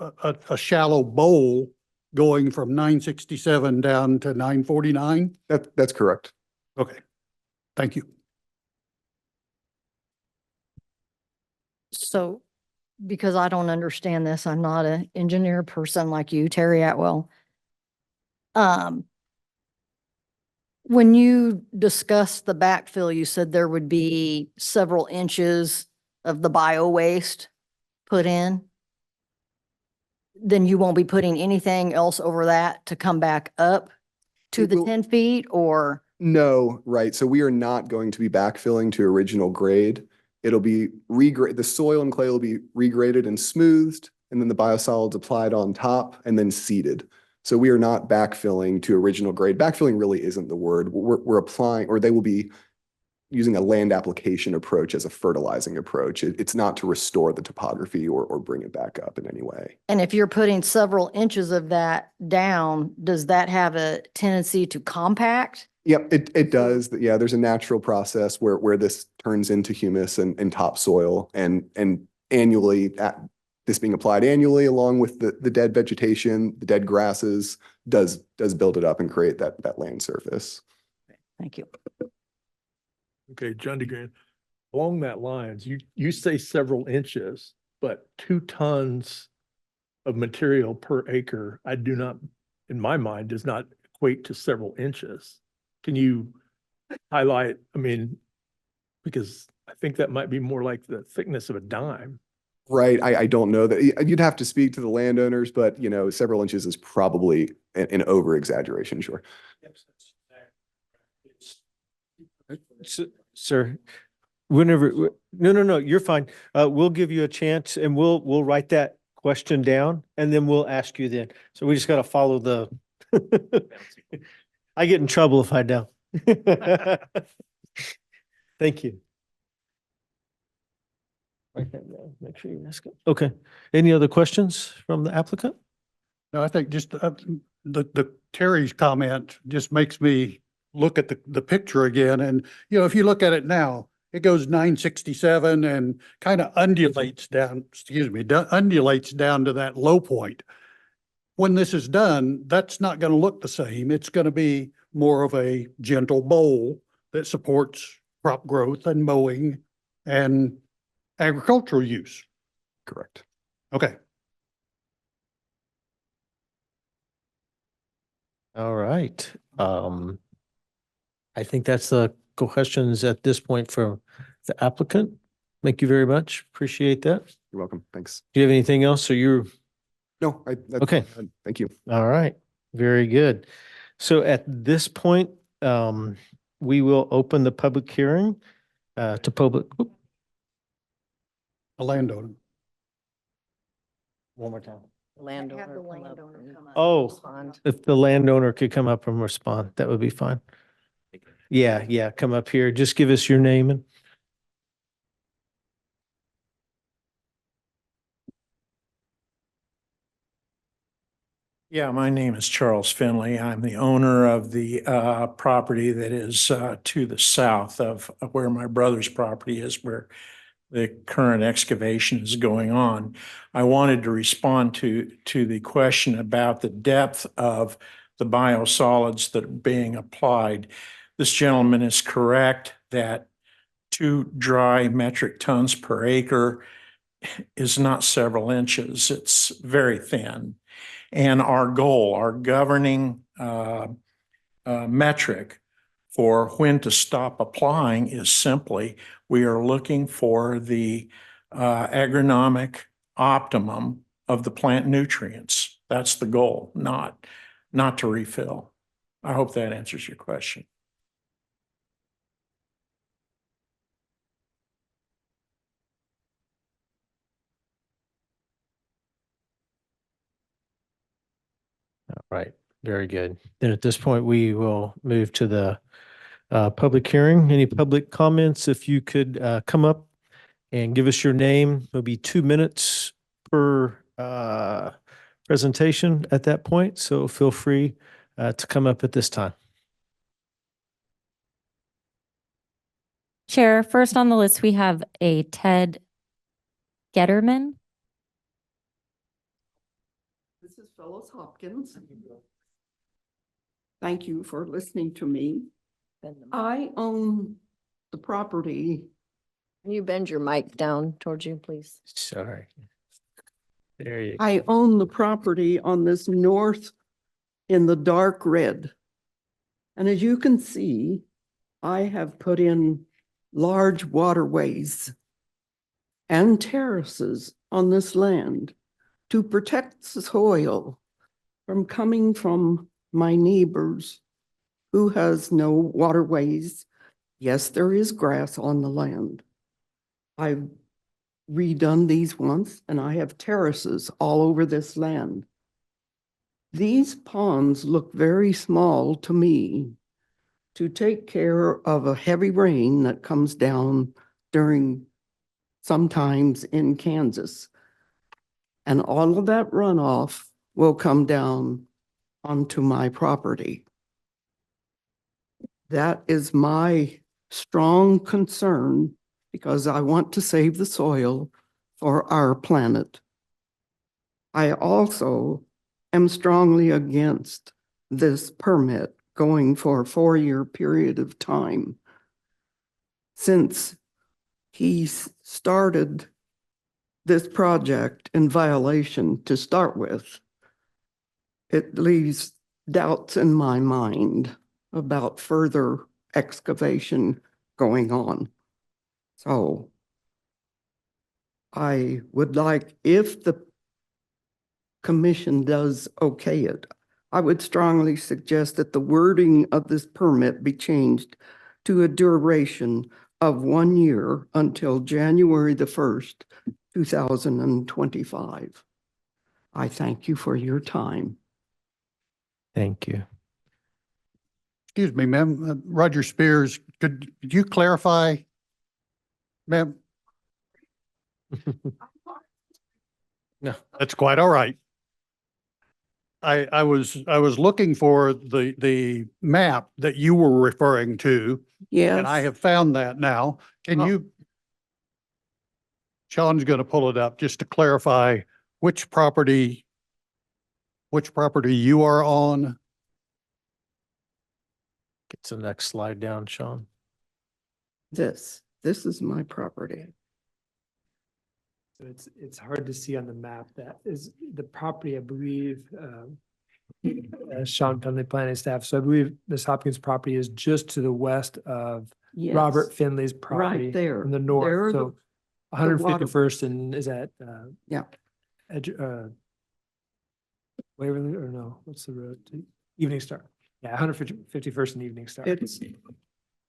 a shallow bowl going from 967 down to 949. That's correct. Okay, thank you. So, because I don't understand this, I'm not an engineer person like you, Terry Atwell. When you discussed the backfill, you said there would be several inches of the bio waste put in. Then you won't be putting anything else over that to come back up to It the will- 10 feet, or? No, right. So we are not going to be backfilling to original grade. It'll be regrade, the soil and clay will be regraded and smoothed, and then the biosolids applied on top and then seeded. So we are not backfilling to original grade. Backfilling really isn't the word. We're applying, or they will be using a land application approach as a fertilizing approach. It's not to restore the topography or bring it back up in any way. And if you're putting several inches of that down, does that have a tendency to compact? Yep, it does. Yeah, there's a natural process where this turns into humus and topsoil, and annually, this being applied annually along with the dead vegetation, the dead grasses, does build it up and create that land surface. Thank you. Okay, John DeGrand, along that lines, you say several inches, but 2 tons of material per acre, I do not, in my mind, does not equate to several inches. Can you highlight, I mean, because I think that might be more like the thickness of a dime. Right, I don't know that. You'd have to speak to the landowners, but several inches is probably an over exaggeration, sure. Sir, whenever, no, you're fine. We'll give you a chance and we'll write that question down and then we'll ask you then. So we just got to follow the, I get in trouble if I don't. Thank you. Write that down. Make sure you ask it. Okay. Any other questions from the applicant? No, I think just the Terry's comment just makes me look at the picture again. And, if you look at it now, it goes 967 and kind of undulates down, undulates down to that low point. When this is done, that's not going to look the same. It's going to be more of a gentle bowl that supports crop growth and mowing and agricultural use. Correct. Okay. All right. I think that's the questions at this point for the applicant. Thank you very much. Appreciate that. You're welcome. Thanks. Do you have anything else or you're, No, Okay. Thank you. all right, very good. So at this point, we will open the public hearing to public. A landowner. One more time. Landowner. Have the come up landowner and come up. Oh. respond. If the landowner could come up and respond, that would be fine. Yeah, come up here. Just give us your name and. Yeah, my name is Charles Finley. I'm the owner of the property that is to the south of where my brother's property is, where the current excavation is going on. I wanted to respond to the question about the depth of the biosolids that are being applied. This gentleman is correct that 2 dry metric tons per acre is not several inches. It's very thin. And our goal, our governing metric for when to stop applying is simply, we are looking for the agronomic optimum of the plant nutrients. That's the goal, not to refill. I hope that answers your question. Right, very good. Then at this point, we will move to the public hearing. Any public comments? If you could come up and give us your name, it'll be 2 minutes per presentation at that point. So feel free to come up at this time. Chair, first on the list, we have a Ted Getterman. This is Phyllis Hopkins. Thank you for listening to me. I own the property. Can you bend your mic down towards you, please? Sorry. There you go. I own the property on this north in the dark red. And as you can see, I have put in large waterways and terraces on this land to protect the soil from coming from my neighbors who has no waterways. Yes, there is grass on the land. I've redone these once and I have terraces all over this land. These ponds look very small to me to take care of a heavy rain that comes down during sometimes in Kansas. And all of that runoff will come down onto my property. That is my strong concern because I want to save the soil for our planet. I also am strongly against this permit going for a 4-year period of time. Since he started this project in violation to start with, it leaves doubts in my mind about further excavation going on. So I would like, if the commission does okay it, I would strongly suggest that the wording of this permit be changed to a duration of 1 year until January the 1st, 2025. I thank you for your time. Thank you. Excuse me, ma'am, Roger Spears, could you clarify, ma'am? No. That's quite all right. I was looking for the map that you were referring to, Yes. and I have found that now. Can you? Sean's going to pull it up just to clarify which property you are on. Get to the next slide down, Sean. This is my property. So it's hard to see on the map. That is the property, I believe, Sean Penley planning staff. So I believe Ms. Hopkins' property is just to the west of Yes. Robert Finley's property. Right there. In the There north, are so the 151st and is that, Yeah. Waverly or no, what's the road to Evening Star? Yeah, 151st and Evening Star.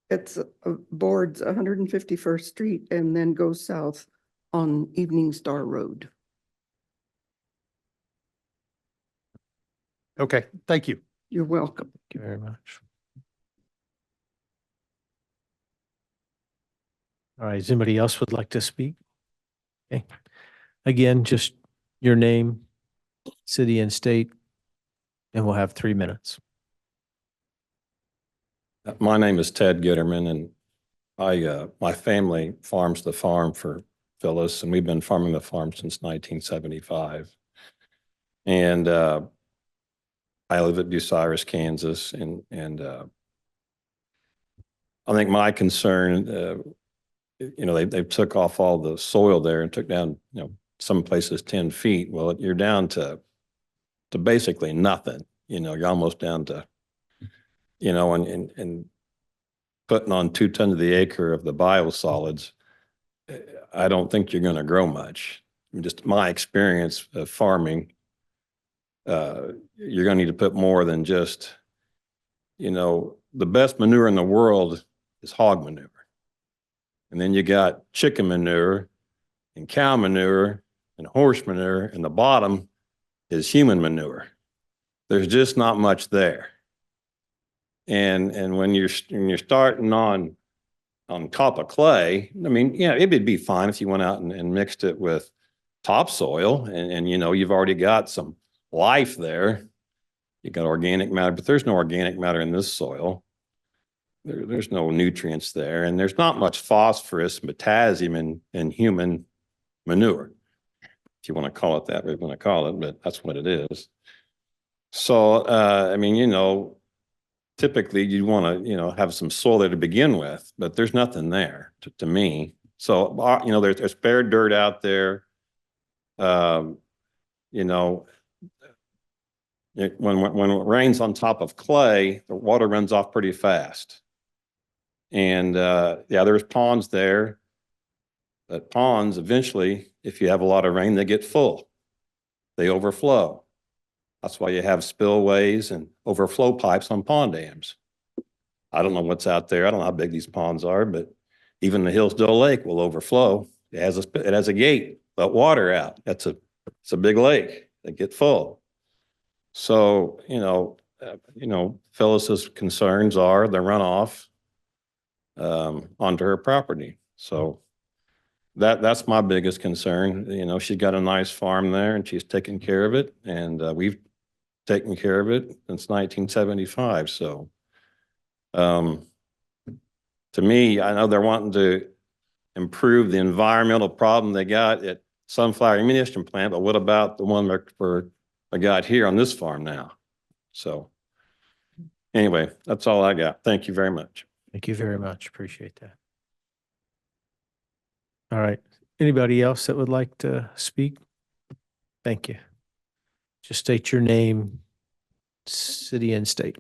It's boards 151st Street and then goes south on Evening Star Road. Okay, thank you. You're welcome. Thank you very much. All right, does anybody else would like to speak? Okay. Again, just your name, city and state, and we'll have 3 minutes. My name is Ted Gitterman, and my family farms the farm for Phyllis, and we've been farming the farm since 1975. And I live at Bucyrus, Kansas, and I think my concern, they took off all the soil there and took down, some places 10 feet. Well, you're down to basically nothing. You're almost down to, and putting on 2 tons of the acre of the biosolids, I don't think you're going to grow much. Just my experience of farming, you're going to need to put more than just, the best manure in the world is hog manure. And then you got chicken manure and cow manure and horse manure, and the bottom is human manure. there's just not much there. And when you're starting on top of clay, I mean, yeah, it would be fine if you went out and mixed it with topsoil and you know, you've already got some life there. You got organic matter, but there's no organic matter in this soil. There's no nutrients there, and there's not much phosphorus, potassium in human manure. If you want to call it that, we want to call it, but that's what it is. So, I mean, you know, typically you want to, you know, have some soil there to begin with, but there's nothing there to me. So, you know, there's bare dirt out there. You know, when it rains on top of clay, the water runs off pretty fast. And yeah, there's ponds there. But ponds, eventually, if you have a lot of rain, they get full. They overflow. That's why you have spillways and overflow pipes on pond dams. I don't know what's out there. I don't know how big these ponds are, but even the Hillsdale Lake will overflow. It has a gate, let water out. It's a big lake. They get full. So, you know, Phyllis's concerns are the runoff onto her property. So that's my biggest concern. You know, she's got a nice farm there and she's taking care of it, and we've taken care of it since 1975. So to me, I know they're wanting to improve the environmental problem they got at Sunflower Ammunition Plant, but what about the one I got here on this farm now? So anyway, that's all I got. Thank you very much. Thank you very much. Appreciate that. All right. Anybody else that would like to speak? Thank you. Just state your name, city and state.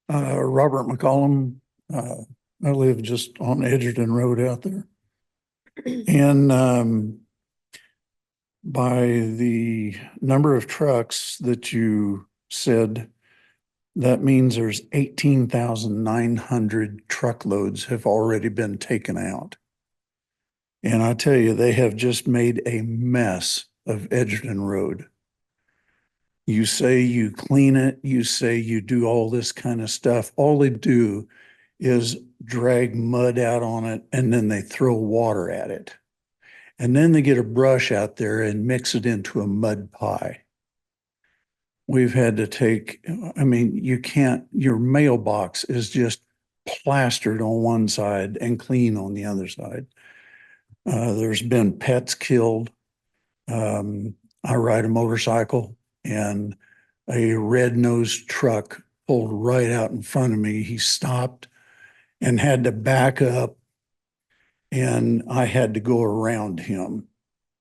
Robert McCollum. I live just on Edgerton Road out there. And by the number of trucks that you said, that means there's 18,900 truckloads have already been taken out. And I tell you, they have just made a mess of Edgerton Road. You say you clean it, you say you do all this kind of stuff. All they do is drag mud out on it, and then they throw water at it. And then they get a brush out there and mix it into a mud pie. We've had to take, I mean, you can't, your mailbox is just plastered on one side and clean on the other side. There's been pets killed. I ride a motorcycle, and a red-nosed truck pulled right out in front of me. He stopped and had to back up, and I had to go around him.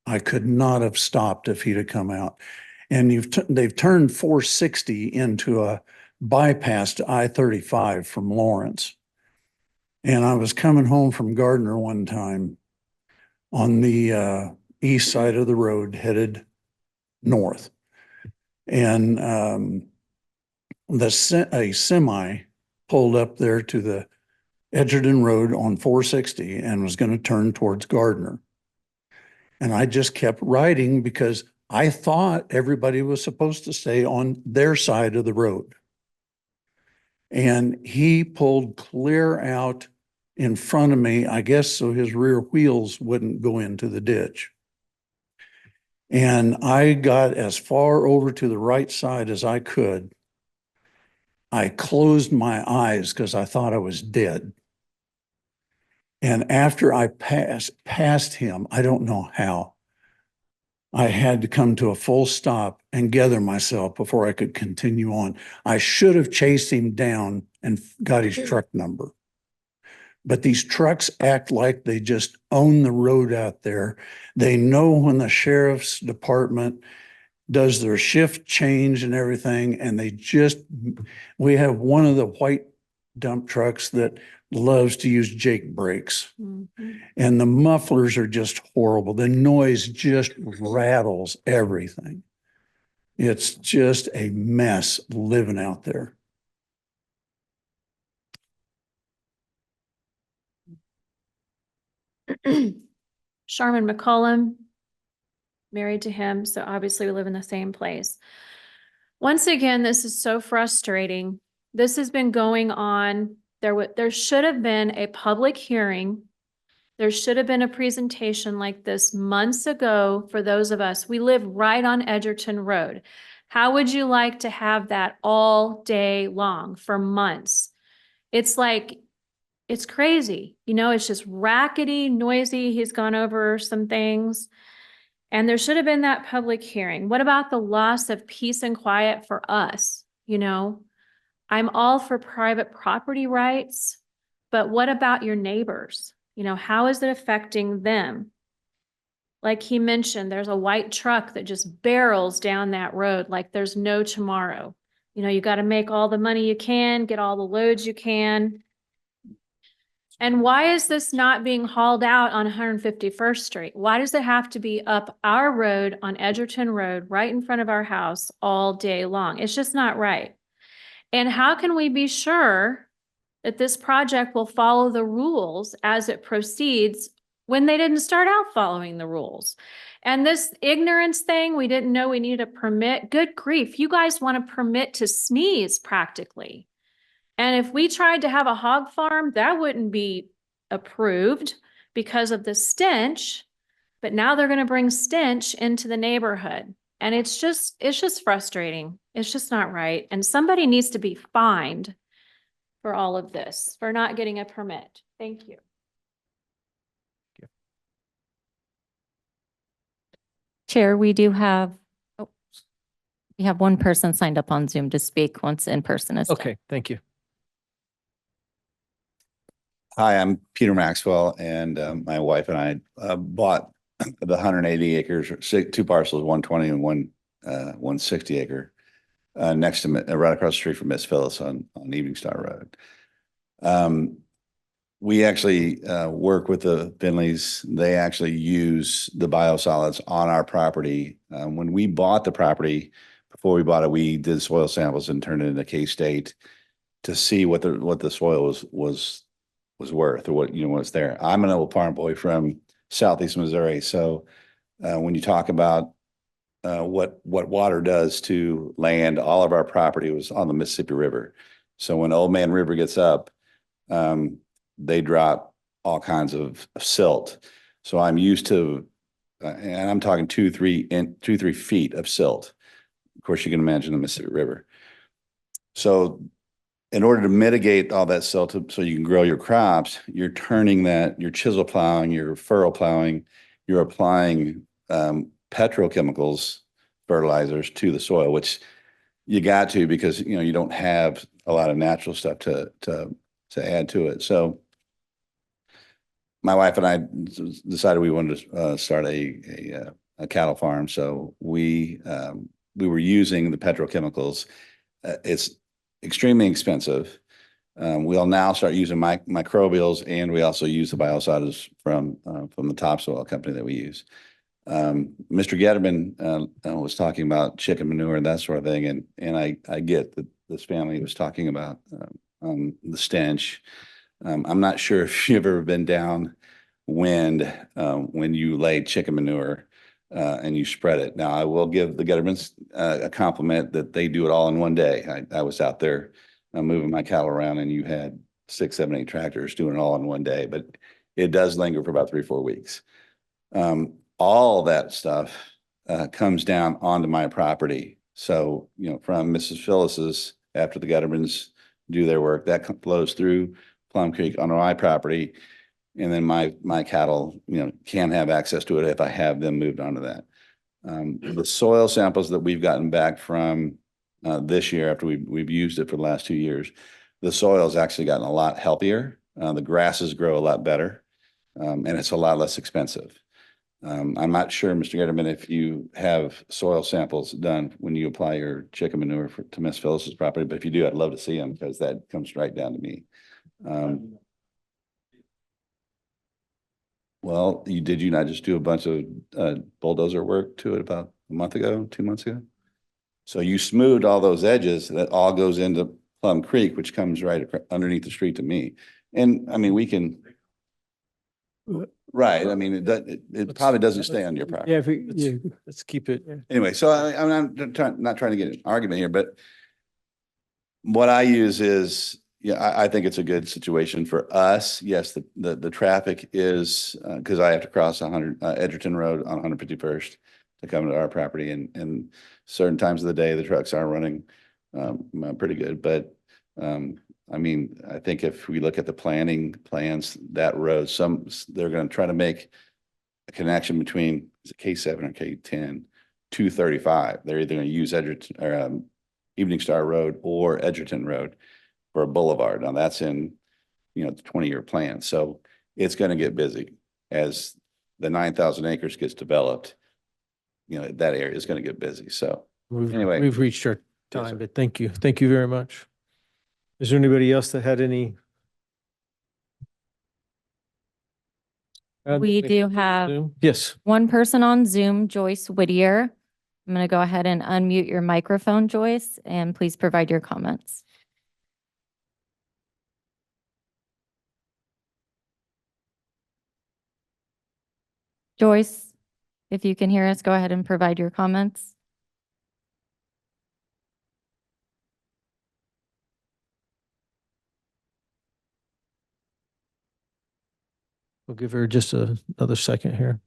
I could not have stopped if he'd have come out. And they've turned 460 into a bypass to I-35 from Lawrence. And I was coming home from Gardner one time on the east side of the road, headed north. And a semi pulled up there to the Edgerton Road on 460 and was going to turn towards Gardner. And I just kept riding because I thought everybody was supposed to stay on their side of the road. And he pulled clear out in front of me, I guess so his rear wheels wouldn't go into the ditch. And I got as far over to the right side as I could. I closed my eyes because I thought I was dead. And after I passed him, I don't know how, I had to come to a full stop and gather myself before I could continue on. I should have chased him down and got his truck number. But these trucks act like they just own the road out there. They know when the sheriff's department does their shift change and everything, and we have one of the white dump trucks that loves to use Jake brakes. And the mufflers are just horrible. The noise just rattles everything. It's just a mess living out there. Sharman McCollum, married to him, so obviously we live in the same place. Once again, this is so frustrating. This has been going on. There should have been a public hearing. There should have been a presentation like this months ago for those of us. We live right on Edgerton Road. How would you like to have that all day long for months? It's like, it's crazy. You know, it's just rackety, noisy. He's gone over some things. And there should have been that public hearing. What about the loss of peace and quiet for us? You know, I'm all for private property rights, but what about your neighbors? You know, how is it affecting them? Like he mentioned, there's a white truck that just barrels down that road like there's no tomorrow. You know, you got to make all the money you can, get all the loads you can. And why is this not being hauled out on 151st Street? Why does it have to be up our road on Edgerton Road, right in front of our house all day long? It's just not right. And how can we be sure that this project will follow the rules as it proceeds when they didn't start out following the rules? And this ignorance thing, we didn't know we needed a permit. Good grief, you guys want a permit to sneeze practically. And if we tried to have a hog farm, that wouldn't be approved because of the stench. But now they're going to bring stench into the neighborhood. And it's just frustrating. It's just not right. And somebody needs to be fined for all of this, for not getting a permit. Thank you. Chair, we have one person signed up on Zoom to speak once in person is done. Okay, thank you. Hi, I'm Peter Maxwell, and my wife and I bought the 180 acres, two parcels, 120 and 160 acre, next to right across the street from Miss Phyllis on Evening Star Road. We actually work with the Finleys. They actually use the biosolids on our property. When we bought the property, before we bought it, we did soil samples and turned it into K-State to see what the soil was worth, or what's there. I'm an old farm boy from Southeast Missouri. So when you talk about what water does to land, all of our property was on the Mississippi River. So when Old Man River gets up, they drop all kinds of silt. So I'm used to, and I'm talking 2-3 feet of silt. Of course, you can imagine the Mississippi River. So in order to mitigate all that silt so you can grow your crops, you're turning that, you're chisel plowing, you're furrow plowing, you're applying petrochemicals, fertilizers to the soil, which you got to, because you don't have a lot of natural stuff to add to it. So my wife and I decided we wanted to start a cattle farm. So we were using the petrochemicals. It's extremely expensive. We'll now start using microbials, and we also use the biocides from the topsoil company that we use. Mr. Getterman was talking about chicken manure and that sort of thing, and I get that this family was talking about the stench. I'm not sure if you've ever been downwind when you lay chicken manure and you spread it. Now, I will give the Gettermans a compliment that they do it all in one day. I was out there moving my cattle around, and you had 6, 7, 8 tractors doing it all in one day, but it does linger for about 3-4 weeks. All that stuff comes down onto my property. So, from Mrs. Phyllis's, after the Gettermans do their work, that flows through Plum Creek onto my property. And then my cattle, can have access to it if I have them moved onto that. The soil samples that we've gotten back from this year, after we've used it for the last 2 years, the soil's actually gotten a lot healthier. The grasses grow a lot better, and it's a lot less expensive. I'm not sure, Mr. Getterman, if you have soil samples done when you apply your chicken manure to Miss Phyllis's property, but if you do, I'd love to see them, because that comes right down to me. Well, did you not just do a bunch of bulldozer work to it about a month ago, 2 months ago? So you smoothed all those edges. That all goes into Plum Creek, which comes right underneath the street to me. And I mean, we can, Right. I mean, it probably doesn't stay on your property. Yeah, if we, yeah, Let's keep it. Anyway, so I'm not trying to get an argument here, but what I use is, yeah, I think it's a good situation for us. Yes, the traffic is, because I have to cross 100 Edgerton Road on 151st to come to our property, and certain times of the day, the trucks are running pretty good. But I mean, I think if we look at the planning plans, that road, they're going to try to make a connection between, is it K7 or K10, 235. They're either going to use Edgerton or Evening Star Road or Edgerton Road for a boulevard. Now that's in, the 20-year plan. So it's going to get busy as the 9,000 acres gets developed. That area is going to get busy. So anyway. We've reached our Yes, time, sir. but thank you. Thank you very much. Is there anybody else that had any? We do have Zoom? Yes. one person on Zoom, Joyce Whittier. I'm going to go ahead and unmute your microphone, Joyce, and please provide your comments. Joyce, if you can hear us, go ahead and provide your comments. We'll give her just another second here.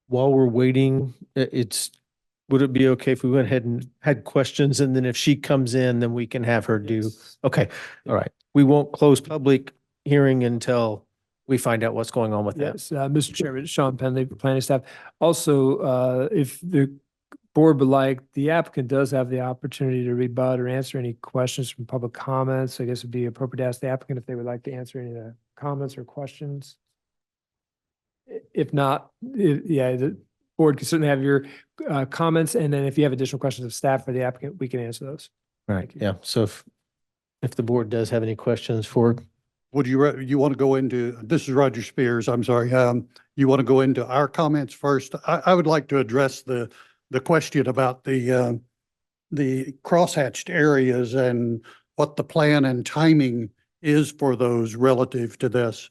While we're waiting, would it be okay if we went ahead and had questions, and then if she comes in, then we can have her do? Yes. Okay, all right. We won't close public hearing until we find out what's going on with that. yes, Mr. Chairman, Sean Penley, planning staff. Also, if the board would like, the applicant does have the opportunity to rebut or answer any questions from public comments. I guess it'd be appropriate to ask the applicant if they would like to answer any of the comments or questions. If not, yeah, the board can certainly have your comments, and then if you have additional questions of staff for the applicant, we can answer those. Right, yeah. So if the board does have any questions for, Would you want to go into, this is Roger Spears, I'm sorry. You want to go into our comments first? I would like to address the question about the crosshatched areas and what the plan and timing is for those relative to this.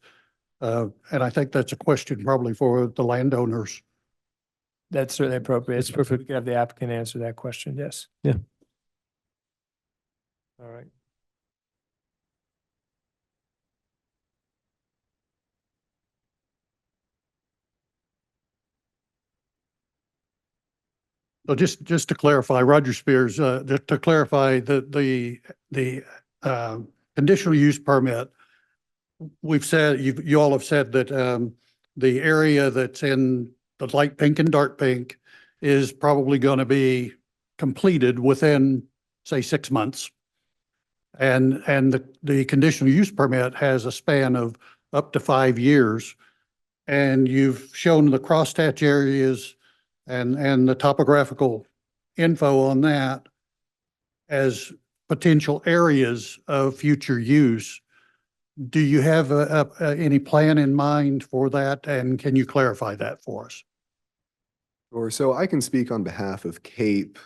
And I think that's a question probably for the landowners. That's certainly appropriate. It's perfect. We can have the applicant answer that question. Yes. all right. So just to clarify, Roger Spears, to clarify the conditional use permit, we've said, you all have said that the area that's in the light pink and dark pink is probably going to be completed within, say, 6 months. And the conditional use permit has a span of up to 5 years. And you've shown the crosshatch areas and the topographical info on that as potential areas of future use. Do you have any plan in mind for that? And can you clarify that for us? Or so I can speak on behalf of CAPE.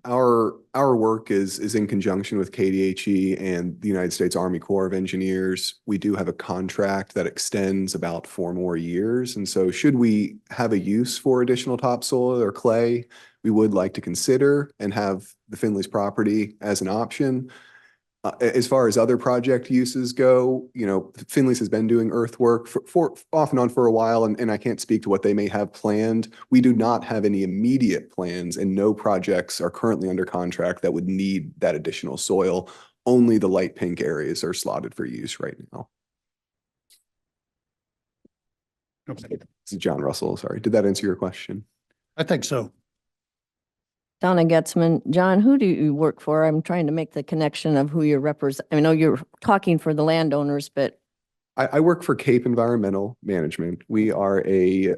Our work is in conjunction with KDHE and the United States Army Corps of Engineers. We do have a contract that extends about 4 more years. And so should we have a use for additional topsoil or clay, we would like to consider and have the Finley's property as an option. As far as other project uses go, Finley's has been doing earthwork for off and on for a while, and I can't speak to what they may have planned. We do not have any immediate plans, and no projects are currently under contract that would need that additional soil. Only the light pink areas are slotted for use right now. This is John Russell, sorry. Did that answer your question? I think so. Donna Getzman. John, who do you work for? I'm trying to make the connection of who you're I know you're talking for the landowners, but I work for CAPE Environmental Management. We are a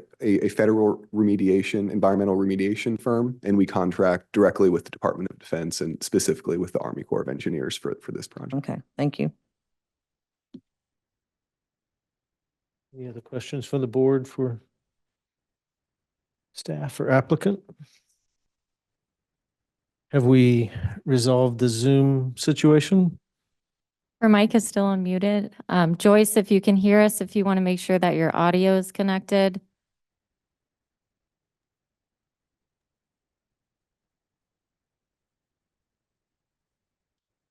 federal environmental remediation firm, and we contract directly with the Department of Defense and specifically with the Army Corps of Engineers for this project. okay, thank you. Any other questions from the board for staff or applicant? Have we resolved the Zoom situation? Your mic is still unmuted. Joyce, if you can hear us, if you want to make sure that your audio is connected.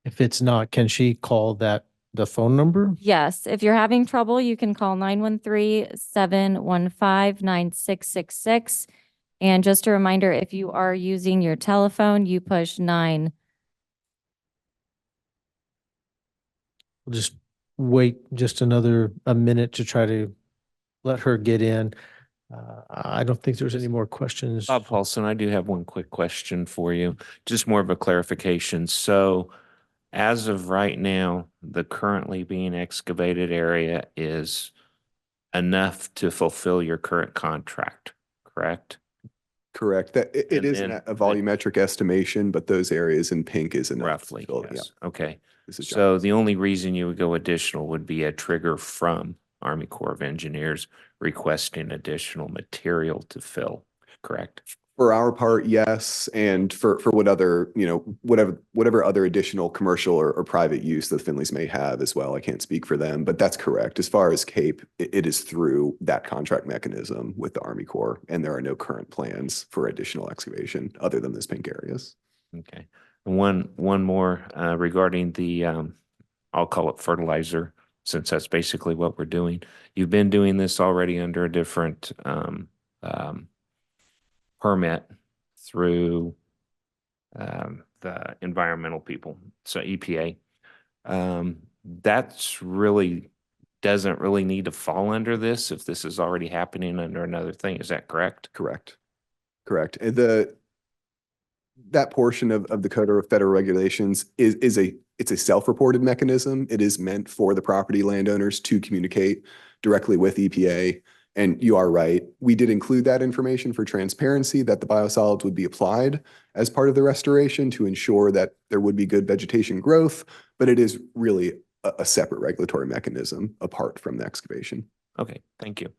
If it's not, can she call the phone number? Yes, if you're having trouble, you can call 913-715-9666. And just a reminder, if you are using your telephone, you push 9. We'll just wait just a minute to try to let her get in. I don't think there's any more questions. Bob Paulson, I do have one quick question for you, just more of a clarification. So as of right now, the currently being excavated area is enough to fulfill your current contract, correct? Correct. That it And is then a volumetric estimation, but those areas in pink is enough. to Roughly, fill it. yes. Okay. This is So John. the only reason you would go additional would be a trigger from Army Corps of Engineers requesting additional material to fill, correct? For our part, yes, and for what other, whatever other additional commercial or private use that Finleys may have as well. I can't speak for them, but that's correct. As far as Cape, it is through that contract mechanism with the Army Corps, and there are no current plans for additional excavation other than those pink areas. Okay. And one more regarding the, I'll call it fertilizer, since that's basically what we're doing. You've been doing this already under a different permit through the environmental people, so EPA. That's really doesn't really need to fall under this if this is already happening under another thing. Is that correct? Correct. Correct. That portion of the Code of Federal Regulations it's a self-reported mechanism. It is meant for the property landowners to communicate directly with EPA. And you are right. We did include that information for transparency that the biosolids would be applied as part of the restoration to ensure that there would be good vegetation growth, but it is really a separate regulatory mechanism apart from the excavation. Okay, thank you.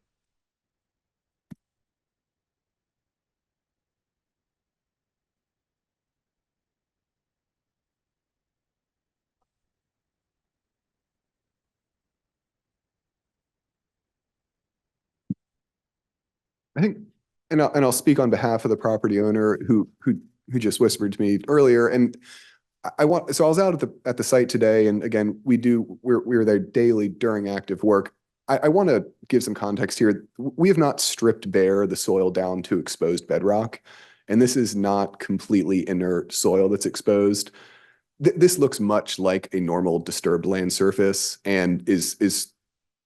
I think, and I'll speak on behalf of the property owner who just whispered to me earlier. And I want, so I was out at the site today, and again, we're there daily during active work. I want to give some context here. We have not stripped bare the soil down to exposed bedrock, and this is not completely inert soil that's exposed. This looks much like a normal disturbed land surface and is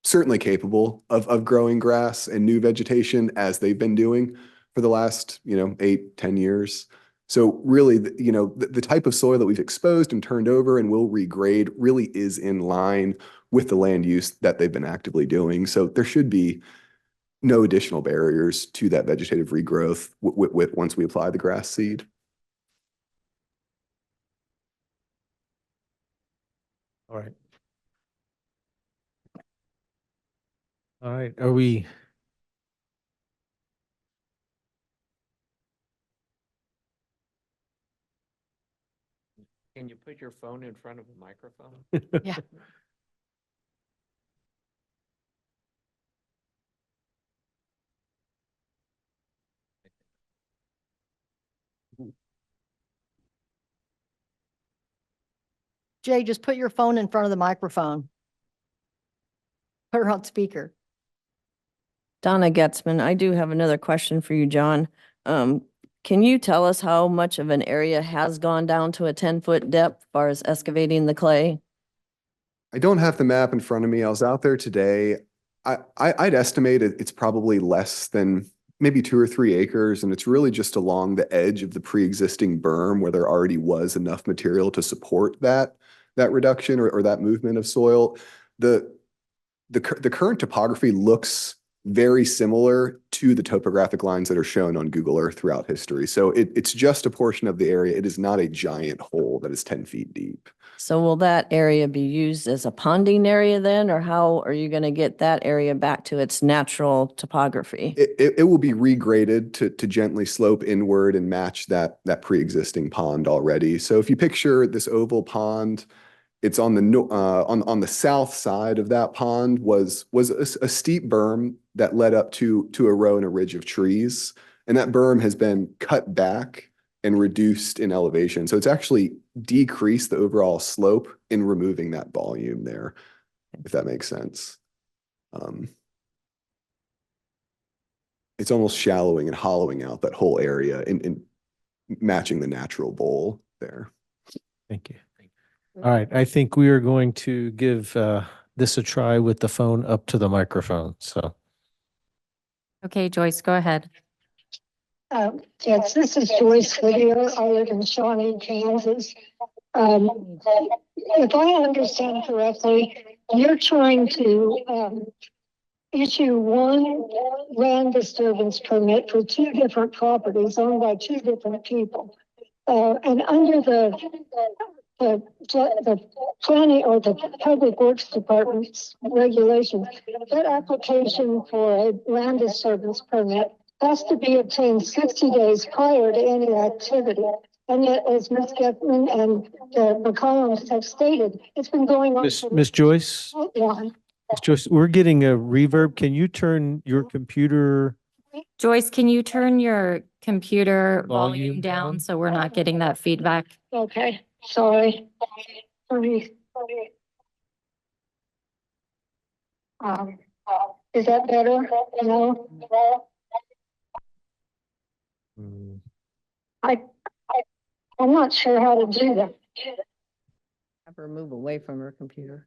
certainly capable of growing grass and new vegetation as they've been doing for the last, 8-10 years. So really, the type of soil that we've exposed and turned over and will regrade really is in line with the land use that they've been actively doing. So there should be no additional barriers to that vegetative regrowth with once we apply the grass seed. All right. All right, are we? Can you put your phone in front of a microphone? Yeah. Jay, just put your phone in front of the microphone. Put her on speaker. Donna Getzman, I do have another question for you, John. Can you tell us how much of an area has gone down to a 10-foot depth as far as excavating the clay? I don't have the map in front of me. I was out there today. I'd estimate it's probably less than maybe 2 or 3 acres, and it's really just along the edge of the pre-existing berm where there already was enough material to support that reduction or that movement of soil. The current topography looks very similar to the topographic lines that are shown on Google Earth throughout history. So it's just a portion of the area. It is not a giant hole that is 10 feet deep. So will that area be used as a ponding area then, or how are you going to get that area back to its natural topography? It will be regraded to gently slope inward and match that pre-existing pond already. So if you picture this oval pond It's on on the south side of that pond was a steep berm that led up to a row and a ridge of trees. And that berm has been cut back and reduced in elevation. So it's actually decreased the overall slope in removing that volume there, if that makes sense. It's almost shallowing and hollowing out that whole area in matching the natural bowl there. Thank you. All right, I think we are going to give this a try with the phone up to the microphone, so. Okay, Joyce, go ahead. Yes, this is Joyce Whittier. I live in Shawnee, Kansas. If I understand correctly, you're trying to issue one land disturbance permit for two different properties owned by two different people. And under the planning or the Public Works Department's regulations, that application for a land disturbance permit has to be obtained 60 days prior to any activity. And yet, as Ms. Getman and the McCollums have stated, it's been going on. Miss Joyce, Yeah. Miss Joyce, we're getting a reverb. Can you turn your computer? Joyce, can you turn your computer Volume volume down down? so we're not getting that feedback? Okay, sorry. Is that better? No? Mm, I'm not sure how to do that. Have her move away from her computer.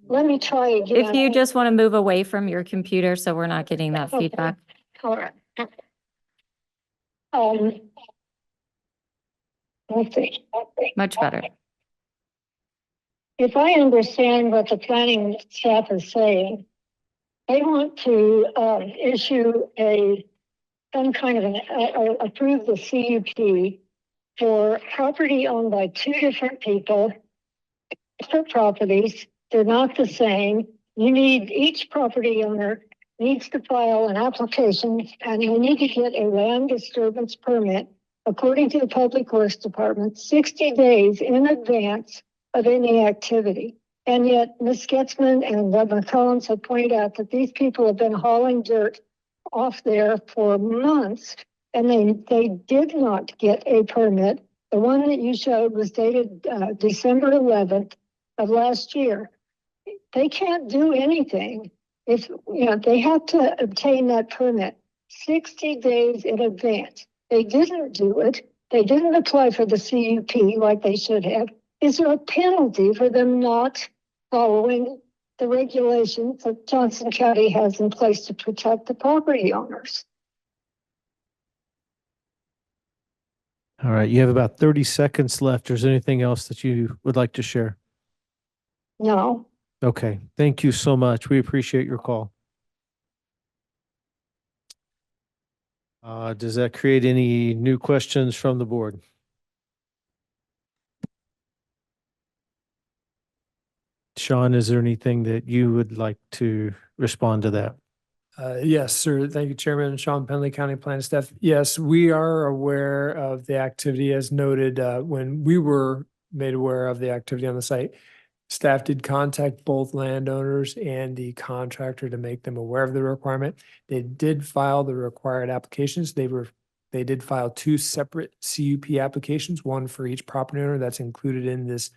Let me try again. If you just want to move away from your computer so we're not getting that Okay. feedback. All right. Let's see. Much better. If I understand what the planning staff is saying, they want to issue some kind of approve the CUP for property owned by two different people, different properties. They're not the same. Each property owner needs to file an application and you need to get a land disturbance permit according to the Public Works Department 60 days in advance of any activity. And yet Ms. Getzman and Bob McCollums have pointed out that these people have been hauling dirt off there for months and they did not get a permit. The one that you showed was dated December 11th of last year. They can't do anything if, they have to obtain that permit 60 days in advance. They didn't do it. They didn't apply for the CUP like they should have. Is there a penalty for them not following the regulations that Johnson County has in place to protect the property owners? All right, you have about 30 seconds left. Is there anything else that you would like to share? No. Okay, thank you so much. We appreciate your call. Does that create any new questions from the board? Sean, is there anything that you would like to respond to that? Yes, sir. Thank you, Chairman. Sean Penley, County Planning Staff. Yes, we are aware of the activity as noted when we were made aware of the activity on the site. Staff did contact both landowners and the contractor to make them aware of the requirement. They did file the required applications. They did file two separate CUP applications, one for each property owner that's included in this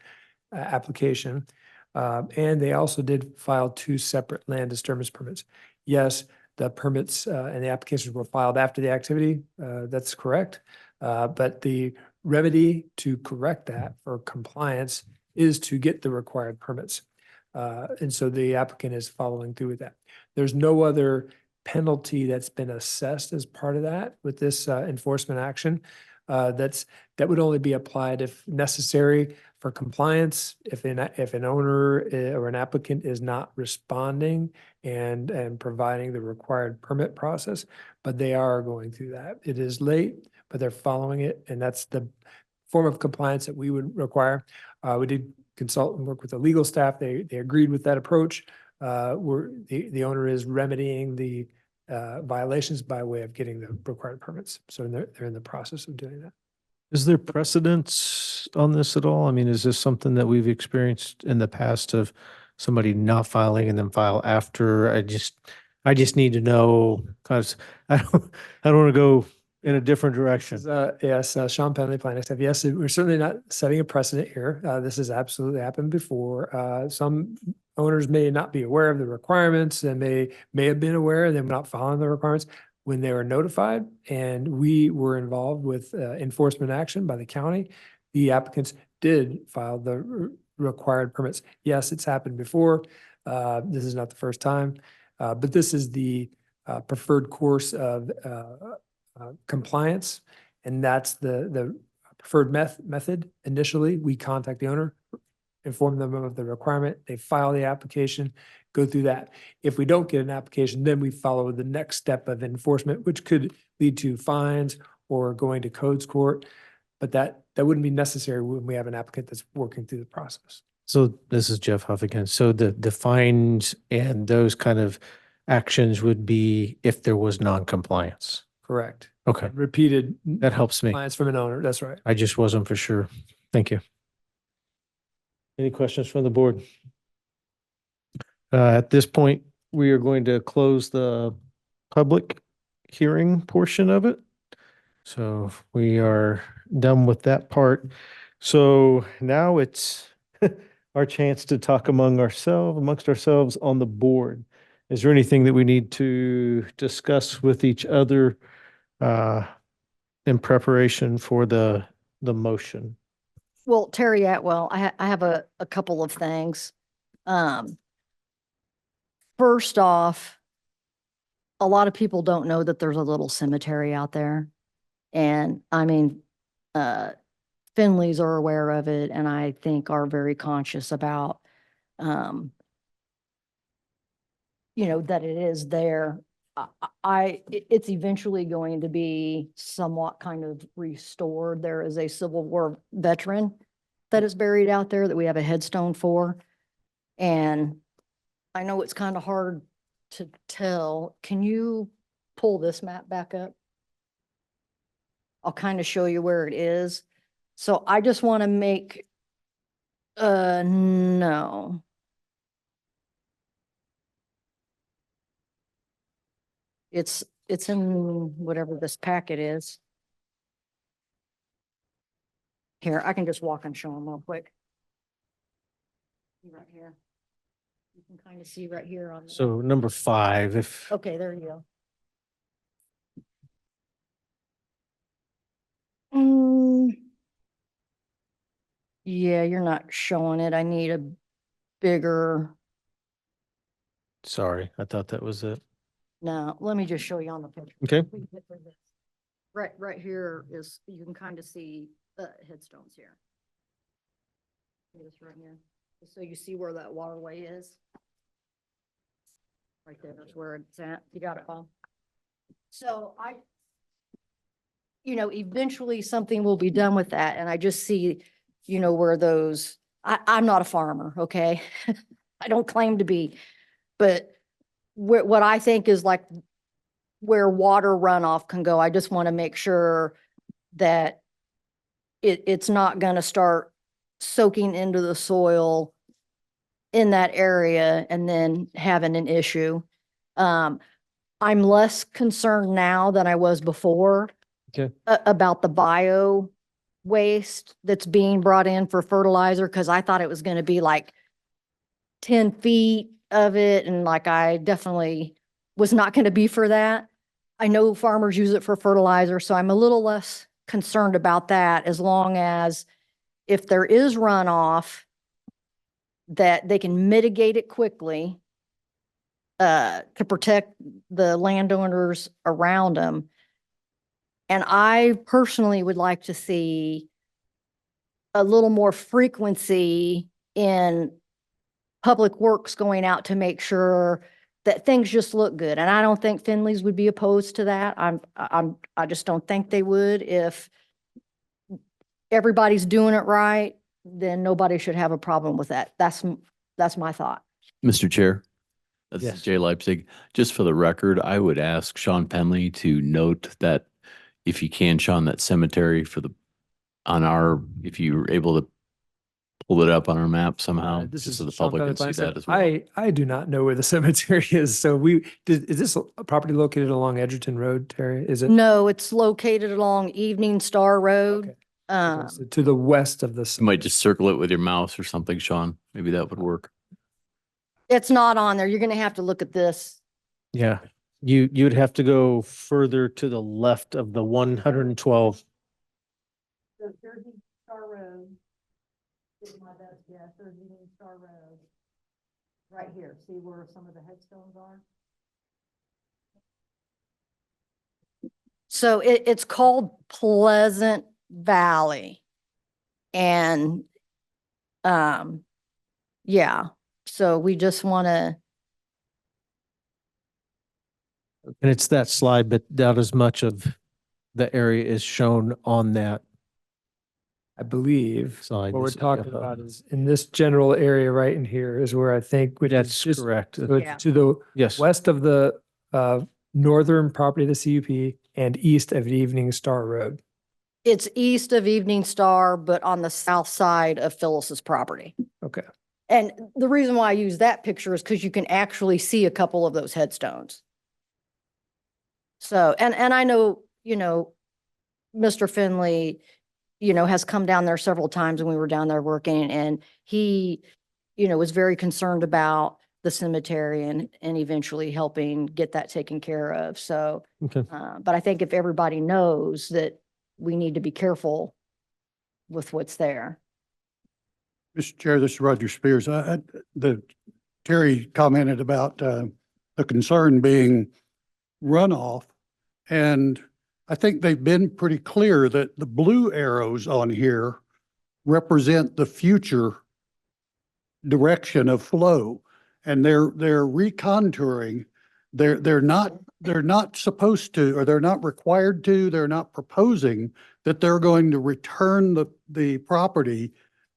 application. And they also did file two separate land disturbance permits. Yes, the permits and the applications were filed after the activity. That's correct. But the remedy to correct that for compliance is to get the required permits. And so the applicant is following through with that. There's no other penalty that's been assessed as part of that with this enforcement action. That would only be applied if necessary for compliance, if an owner or an applicant is not responding and providing the required permit process, but they are going through that. It is late, but they're following it, and that's the form of compliance that we would require. We did consult and work with the legal staff. They agreed with that approach. The owner is remedying the violations by way of getting the required permits. So they're in the process of doing that. Is there precedence on this at all? I mean, is this something that we've experienced in the past of somebody not filing and then file after? I just need to know, because I don't want to go in a different direction. Yes, Sean Penley, planning staff. Yes, we're certainly not setting a precedent here. This has absolutely happened before. Some owners may not be aware of the requirements and may have been aware and then not following the requirements when they were notified. And we were involved with enforcement action by the county. The applicants did file the required permits. Yes, it's happened before. This is not the first time, but this is the preferred course of compliance, and that's the preferred method. Initially, we contact the owner, inform them of the requirement, they file the application, go through that. If we don't get an application, then we follow the next step of enforcement, which could lead to fines or going to codes court. But that wouldn't be necessary when we have an applicant that's working through the process. So this is Jeff Huff again. So the fines and those kind of actions would be if there was non-compliance. Correct. Okay, Repeated that helps me. compliance from an owner, that's right. I just wasn't for sure. Thank you. Any questions from the board? At this point, we are going to close the public hearing portion of it. So we are done with that part. So now it's our chance to talk amongst ourselves on the board. Is there anything that we need to discuss with each other in preparation for the motion? Well, Terry Atwell, I have a couple of things. First off, a lot of people don't know that there's a little cemetery out there. And I mean, Finleys are aware of it and I think are very conscious about, that it is there. It's eventually going to be somewhat kind of restored. There is a Civil War veteran that is buried out there that we have a headstone for. And I know it's kind of hard to tell. Can you pull this map back up? I'll kind of show you where it is. So I just want to make, no. It's in whatever this packet is. Here, I can just walk and show them real quick. Right here. You can kind of see right here on. So number 5, if. Okay, there you go. Yeah, you're not showing it. I need a bigger, Sorry, I thought that was it. no, let me just show you on the picture. Okay. We can get rid of this. Right here is, you can kind of see headstones here. This right here. So you see where that waterway is? Right there is where it's at. You got it, Paul? So eventually something will be done with that. And I just see, where those, I'm not a farmer, okay? I don't claim to be, but what I think is like where water runoff can go. I just want to make sure that it's not going to start soaking into the soil in that area and then having an issue. I'm less concerned now than I was before. Okay. About the bio waste that's being brought in for fertilizer, because I thought it was going to be like 10 feet of it. And like, I definitely was not going to be for that. I know farmers use it for fertilizer, so I'm a little less concerned about that, as long as if there is runoff, that they can mitigate it quickly to protect the landowners around them. And I personally would like to see a little more frequency in public works going out to make sure that things just look good. And I don't think Finley's would be opposed to that. I just don't think they would. If everybody's doing it right, then nobody should have a problem with that. That's my thought. Mr. Chair, this Yes. is Jay Leipzig. Just for the record, I would ask Sean Penley to note that if you can, Sean, that cemetery for the on our, if you were able to pull it up on our map somehow, This just is so the Sean public Penley can see Planning Staff. that as well. I do not know where the cemetery is. So is this a property located along Edgerton Road, Terry? Is it? No, it's located along Evening Star Road. Okay. Okay, so Um, to the west of this. You might just circle it with your mouse or something, Sean. Maybe that would work. it's not on there. You're gonna have to look at this. Yeah, you'd have to go further to the left of the 112. So there's Evening Star Road. Is my best guess. There's Evening Star Road. Right here. See where some of the headstones are? So it's called Pleasant Valley. And, yeah, so we just want to, And it's that slide, but not as much of the area is shown on that I believe slide. what we're This is talking Jeff about Huff. is in this general area right in here is where I think, which is That's just, correct. so Yeah. it's to the Yes. west of the northern property of the CUP and east of Evening Star Road. it's east of Evening Star, but on the south side of Phyllis's property. Okay. And the reason why I use that picture is because you can actually see a couple of those headstones. So, and I know, Mr. Finley, has come down there several times when we were down there working, and he, was very concerned about the cemetery and eventually helping get that taken care of. So, Okay. but I think if everybody knows that we need to be careful with what's there. Mr. Chair, this is Roger Spears. Terry commented about the concern being runoff. And I think they've been pretty clear that the blue arrows on here represent the future direction of flow. And they're recontouring. They're not supposed to, or they're not required to, they're not proposing that they're going to return the property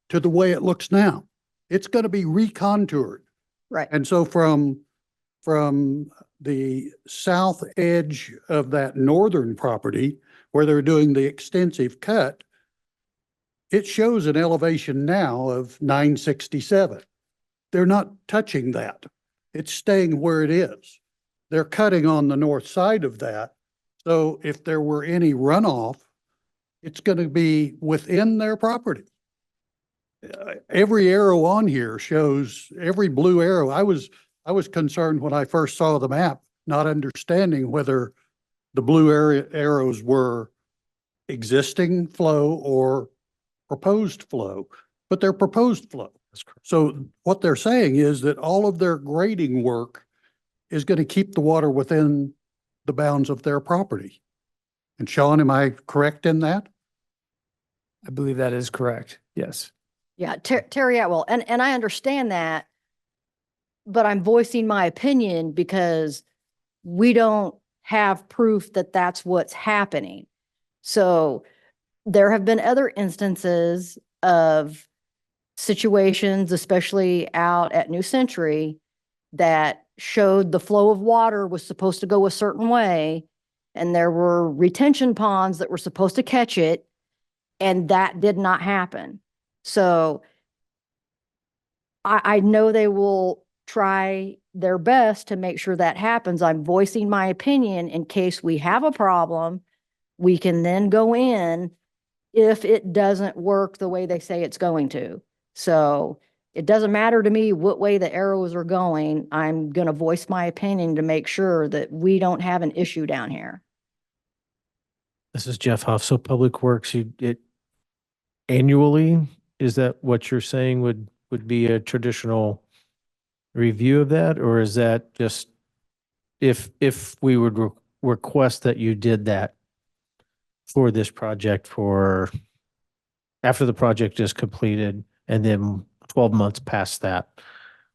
to the way it looks now. It's going to be recontoured. Right. And so from the south edge of that northern property where they're doing the extensive cut, it shows an elevation now of 967. They're not touching that. It's staying where it is. They're cutting on the north side of that. So if there were any runoff, it's going to be within their property. Every arrow on here shows, every blue arrow. I was concerned when I first saw the map, not understanding whether the blue arrows were existing flow or proposed flow, but they're proposed flow. So what they're saying is that all of their grading work is going to keep the water within the bounds of their property. And Sean, am I correct in that? I believe that is correct. Yes. Yeah, Terry Atwell, and I understand that, but I'm voicing my opinion because we don't have proof that that's what's happening. So there have been other instances of situations, especially out at New Century, that showed the flow of water was supposed to go a certain way, and there were retention ponds that were supposed to catch it, and that did not happen. So I know they will try their best to make sure that happens. I'm voicing my opinion in case we have a problem. We can then go in if it doesn't work the way they say it's going to. So it doesn't matter to me what way the arrows are going. I'm going to voice my opinion to make sure that we don't have an issue down here. This is Jeff Huff. So Public Works, it annually, is that what you're saying would be a traditional review of that? Or is that just if we would request that you did that for this project for after the project is completed and then 12 months past that,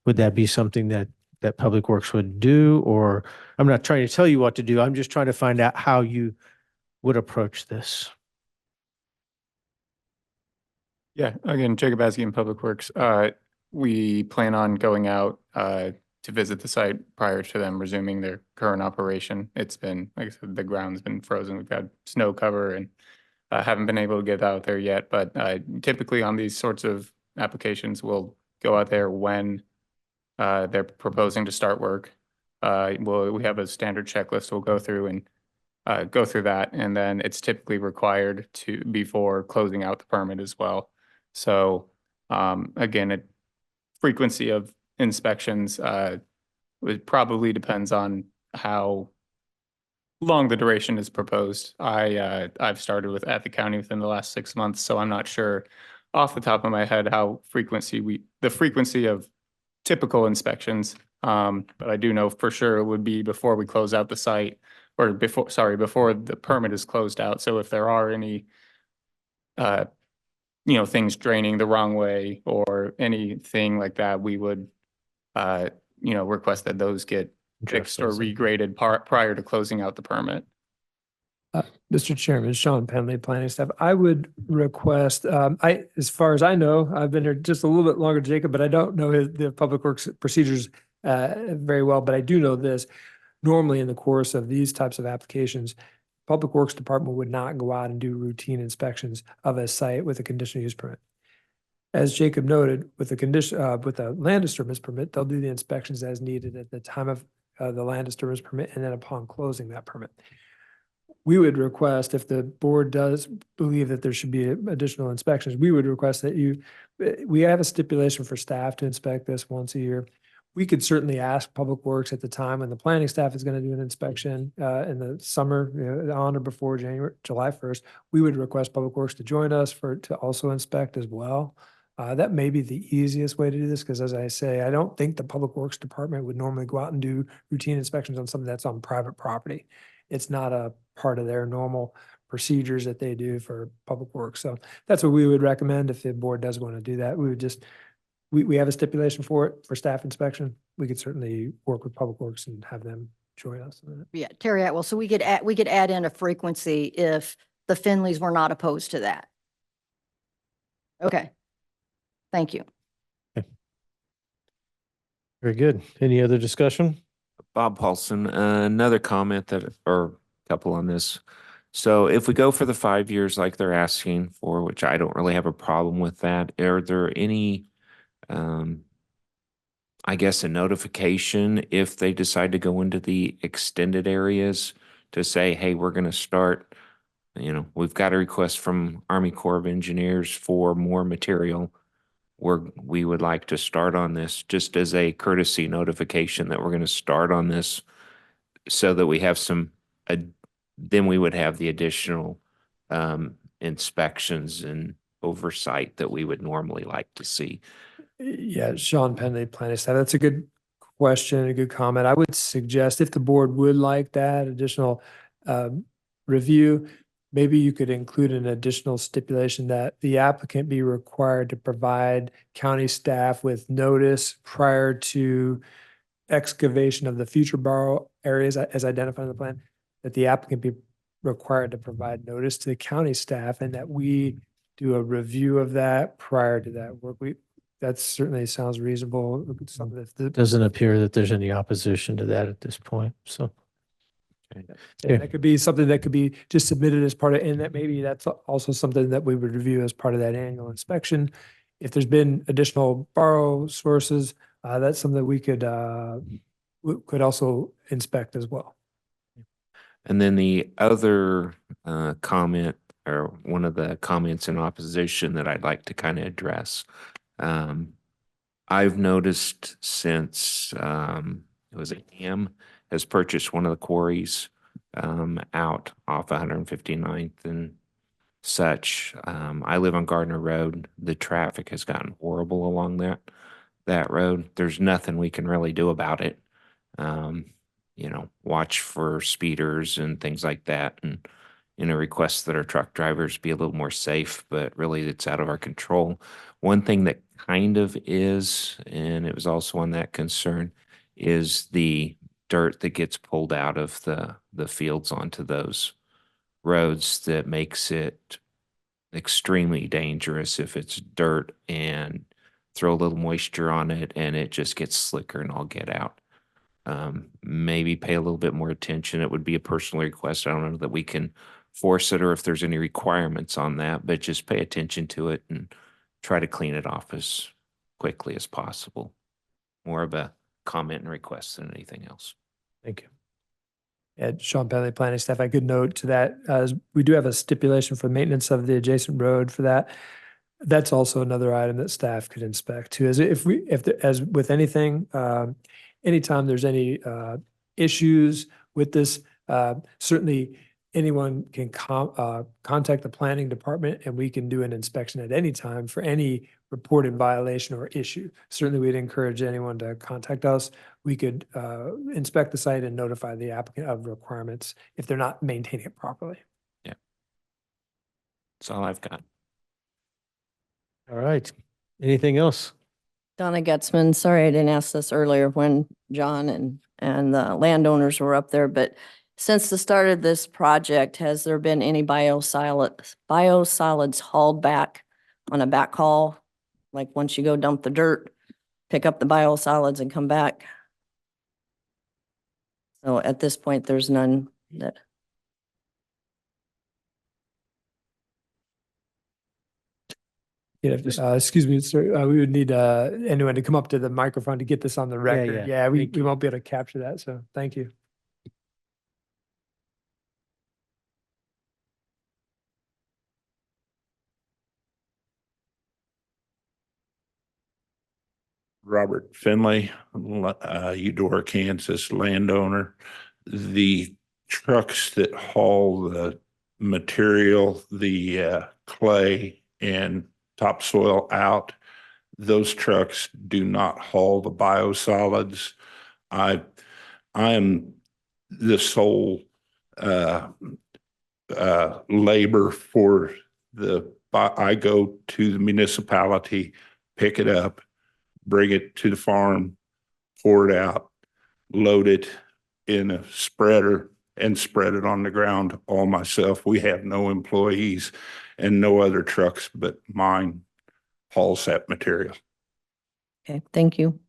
would that be something that Public Works would do? Or I'm not trying to tell you what to do. I'm just trying to find out how you would approach this. Yeah, again, Jacob Askew in Public Works. We plan on going out to visit the site prior to them resuming their current operation. It's been, like I said, the ground's been frozen. We've got snow cover and I haven't been able to get out there yet, but typically on these sorts of applications, we'll go out there when they're proposing to start work. We have a standard checklist we'll go through and go through that, and then it's typically required to before closing out the permit as well. So again, frequency of inspections it probably depends on how long the duration is proposed. I've started with at the county within the last 6 months, so I'm not sure off the top of my head how the frequency of typical inspections. But I do know for sure it would be before we close out the site, or before the permit is closed out. So if there are any things draining the wrong way or anything like that, we would request that those get fixed or regraded prior to closing out the permit. Mr. Chairman, Sean Penley, planning staff, I would request, as far as I know, I've been here just a little bit longer than Jacob, but I don't know the Public Works procedures very well, but I do know this. Normally in the course of these types of applications, Public Works Department would not go out and do routine inspections of a site with a conditional use permit. As Jacob noted, with a land disturbance permit, they'll do the inspections as needed at the time of the land disturbance permit and then upon closing that permit. We would request, if the board does believe that there should be additional inspections, we would request that we have a stipulation for staff to inspect this once a year. We could certainly ask Public Works at the time when the planning staff is going to do an inspection in the summer, on or before July 1st. We would request Public Works to join us to also inspect as well. That may be the easiest way to do this, because as I say, I don't think the Public Works Department would normally go out and do routine inspections on something that's on private property. It's not a part of their normal procedures that they do for Public Works. So that's what we would recommend if the board does want to do that. We would we have a stipulation for it for staff inspection. We could certainly work with Public Works and have them join us. Yeah, Terry Atwell. So we could add in a frequency if the Finleys were not opposed to that. Okay. Thank you. Very good. Any other discussion? Bob Paulson, another comment or a couple on this. So if we go for the 5 years like they're asking for, which I don't really have a problem with that, are there any, I guess, a notification if they decide to go into the extended areas to say, hey, we're going to start, we've got a request from Army Corps of Engineers for more material. We would like to start on this, just as a courtesy notification that we're going to start on this, so that we have then we would have the additional inspections and oversight that we would normally like to see. Yeah, Sean Penley, planning staff. That's a good question, a good comment. I would suggest if the board would like that additional review, maybe you could include an additional stipulation that the applicant be required to provide county staff with notice prior to excavation of the future borrow areas as identified in the plan, that the applicant be required to provide notice to the county staff and that we do a review of that prior to that work. That certainly sounds reasonable. Something that Doesn't appear that there's any opposition to that at this point, so. And that could be something that could be just submitted as part of, and that maybe that's also something that we would review as part of that annual inspection. If there's been additional borrow sources, that's something that we could also inspect as well. And then the other comment, or one of the comments in opposition that I'd like to kind of address. I've noticed since it was AM has purchased one of the quarries out off 159th and such. I live on Gardner Road. The traffic has gotten horrible along that road. There's nothing we can really do about it. Watch for speeders and things like that, and request that our truck drivers be a little more safe, but really it's out of our control. One thing that kind of is, and it was also on that concern, is the dirt that gets pulled out of the fields onto those roads that makes it extremely dangerous if it's dirt and throw a little moisture on it and it just gets slicker and all get out. Maybe pay a little bit more attention. It would be a personal request. I don't know that we can force it or if there's any requirements on that, but just pay attention to it and try to clean it off as quickly as possible. More of a comment and request than anything else. Thank you. At Sean Penley Planning Staff, I could note to that, we do have a stipulation for maintenance of the adjacent road for that. That's also another item that staff could inspect too. As as with anything, anytime there's any issues with this, certainly anyone can contact the planning department and we can do an inspection at any time for any reported violation or issue. Certainly, we'd encourage anyone to contact us. We could inspect the site and notify the applicant of requirements if they're not maintaining it properly. That's all I've got. All right. Anything else? Donna Getzman, sorry I didn't ask this earlier when John and the landowners were up there, but since the start of this project, has there been any biosolids hauled back on a backhaul? Like once you go dump the dirt, pick up the biosolids and come back? So at this point, there's none that. Yeah, excuse me, sir, we would need anyone to come up to the microphone to get this on the record. yeah. We Thank you. won't be able to capture that, so thank you. Robert Finley, Eudora, Kansas landowner. The trucks that haul the material, the clay and topsoil out, those trucks do not haul the biosolids. I am the sole labor for I go to the municipality, pick it up, bring it to the farm, pour it out, load it in a spreader and spread it on the ground all myself. We have no employees and no other trucks but mine hauls that material. Okay, thank you.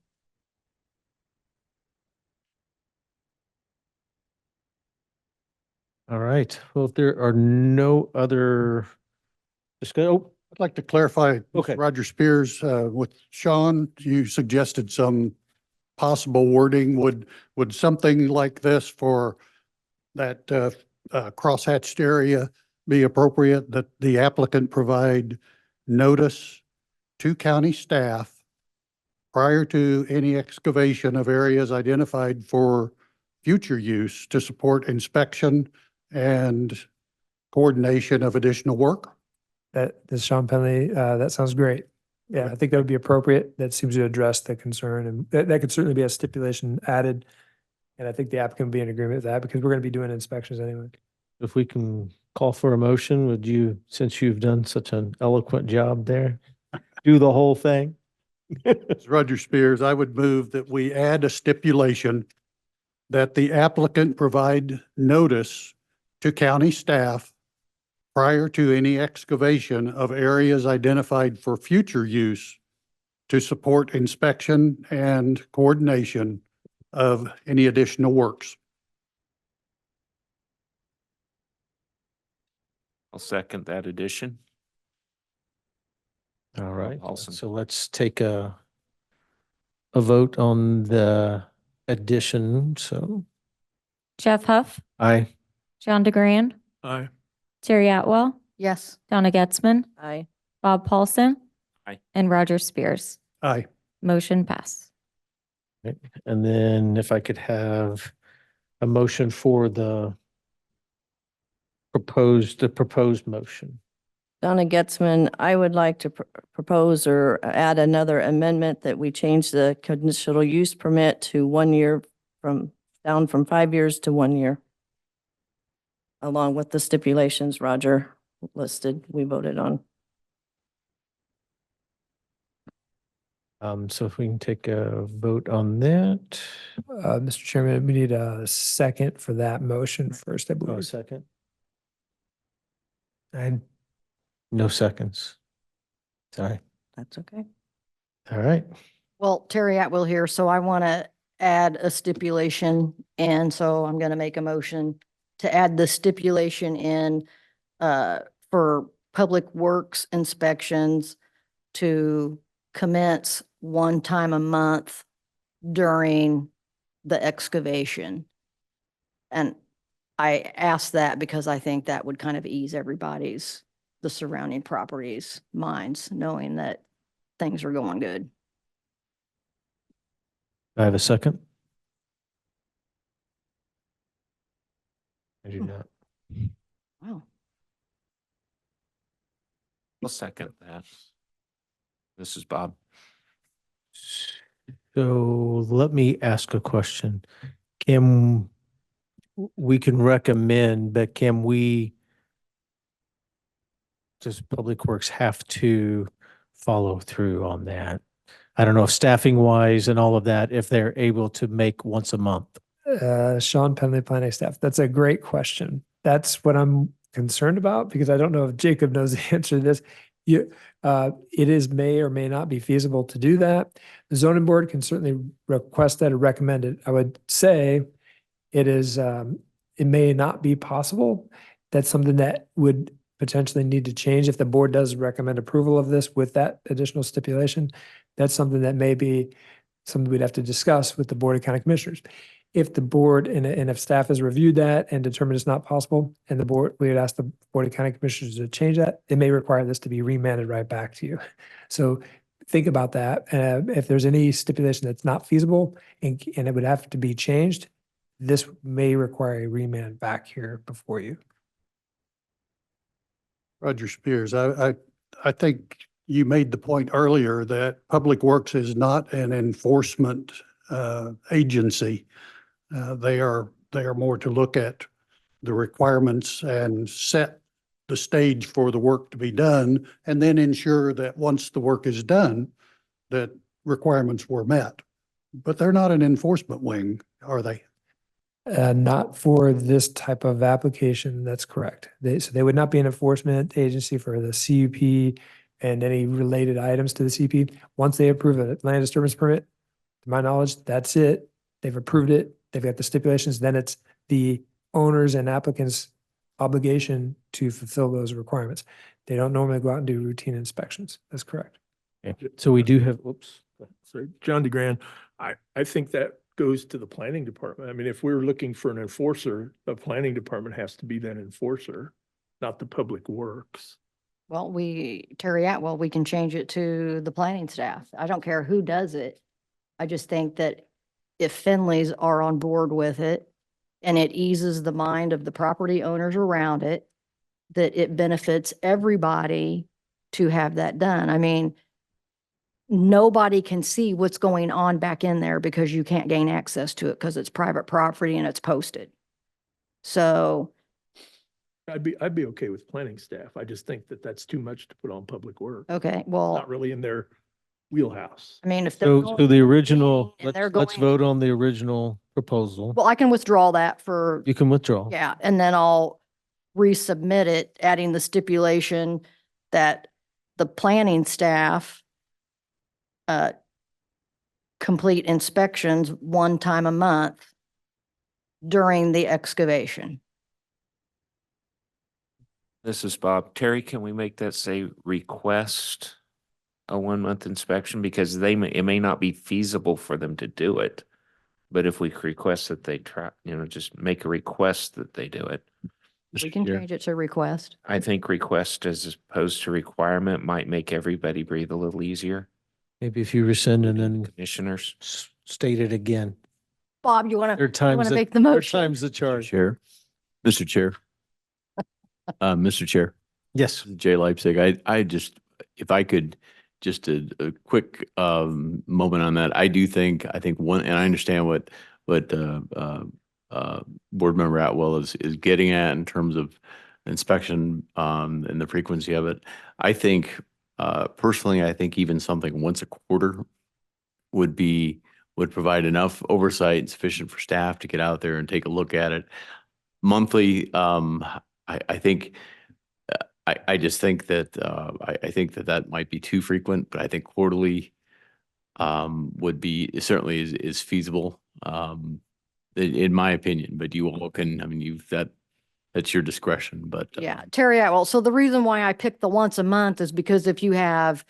All right. Well, if there are no other I'd like to clarify, Okay. Roger Spears, with Sean, you suggested some possible wording. Would something like this for that crosshatched area be appropriate, that the applicant provide notice to county staff prior to any excavation of areas identified for future use to support inspection and coordination of additional work? This Sean Penley, that sounds great. Yeah, I think that would be appropriate. That seems to address the concern, and that could certainly be a stipulation added. And I think the applicant would be in agreement with that because we're going to be doing inspections anyway. If we can call for a motion, would you, since you've done such an eloquent job there, do the whole thing? Roger Spears, I would move that we add a stipulation that the applicant provide notice to county staff prior to any excavation of areas identified for future use to support inspection and coordination of any additional works. I'll second that addition. All right. Awesome. So let's take a vote on the addition. So Jeff Huff, aye. John DeGrand, Aye. Terry Atwell, Yes. Donna Getzman, Aye. Bob Paulson. Aye. And Roger Spears. Aye. Motion pass. And then if I could have a motion for the proposed motion. Donna Getzman, I would like to propose or add another amendment that we change the conditional use permit to 1 year down from 5 years to 1 year. Along with the stipulations Roger listed, we voted on. So if we can take a vote on that. Mr. Chairman, we need a second for that motion first, I Oh, a believe. second. And no seconds. Sorry. That's okay. All right. Well, Terry Atwill here, so I want to add a stipulation, and so I'm going to make a motion to add the stipulation in for public works inspections to commence one time a month during the excavation. And I asked that because I think that would kind of ease everybody's, the surrounding properties' minds, knowing that things are going good. I have a second. I do not. Wow. I'll second that. This is Bob. So let me ask a question. We can recommend, but can we, does Public Works have to follow through on that? I don't know if staffing wise and all of that, if they're able to make once a month. Sean Penley, planning staff. That's a great question. That's what I'm concerned about because I don't know if Jacob knows the answer to this. It is may or may not be feasible to do that. The zoning board can certainly request that or recommend it. I would say it is, it may not be possible. That's something that would potentially need to change if the board does recommend approval of this with that additional stipulation. That's something that may be something we'd have to discuss with the Board of County Commissioners. If the board and if staff has reviewed that and determined it's not possible, and the board, we would ask the Board of County Commissioners to change that, it may require this to be remanded right back to you. So think about that. If there's any stipulation that's not feasible and it would have to be changed, this may require a remand back here before you. Roger Spears, I think you made the point earlier that Public Works is not an enforcement agency. They are more to look at the requirements and set the stage for the work to be done, and then ensure that once the work is done, that requirements were met. But they're not an enforcement wing, are they? Not for this type of application, that's correct. So they would not be an enforcement agency for the CUP and any related items to the CUP. Once they approve a land disturbance permit, to my knowledge, that's it. They've approved it. They've got the stipulations. Then it's the owners and applicants' obligation to fulfill those requirements. They don't normally go out and do routine inspections. That's correct. Okay. So we do have, whoops. Sorry, John DeGrand, I think that goes to the planning department. I mean, if we're looking for an enforcer, the planning department has to be that enforcer, not the Public Works. Well, Terry Atwell, we can change it to the planning staff. I don't care who does it. I just think that if Finley's are on board with it and it eases the mind of the property owners around it, that it benefits everybody to have that done. I mean, nobody can see what's going on back in there because you can't gain access to it because it's private property and it's posted. So I'd be okay with planning staff. I just think that that's too much to put on Public Works. okay, It's well, not really in their wheelhouse. I mean, if they're So going the original, and they're let's going- vote on the original proposal. well, I can withdraw that for, You can withdraw. yeah, and then I'll resubmit it, adding the stipulation that the planning staff complete inspections one time a month during the excavation. This is Bob. Terry, can we make that say request a 1-month inspection? Because it may not be feasible for them to do it. But if we request that they try, just make a request that they do it. We can change it to request. I think request as opposed to requirement might make everybody breathe a little easier. Maybe if you rescind and then Commissioners. state it again. Bob, you want Third to time's make the third motion? time's the charge. Chair, Mr. Chair. Mr. Chair, Yes. Jay Leipzig, I just, if I could, just a quick moment on that. I think one, and I understand what Board Member Atwell is getting at in terms of inspection and the frequency of it. I think personally, I think even something once a quarter would provide enough oversight and sufficient for staff to get out there and take a look at it. Monthly, I think I just think that I think that might be too frequent, but I think quarterly would be certainly is feasible in my opinion. But you all can, I mean, That's your discretion, but. Yeah, Terry Atwell. So the reason why I picked the once a month is because if you have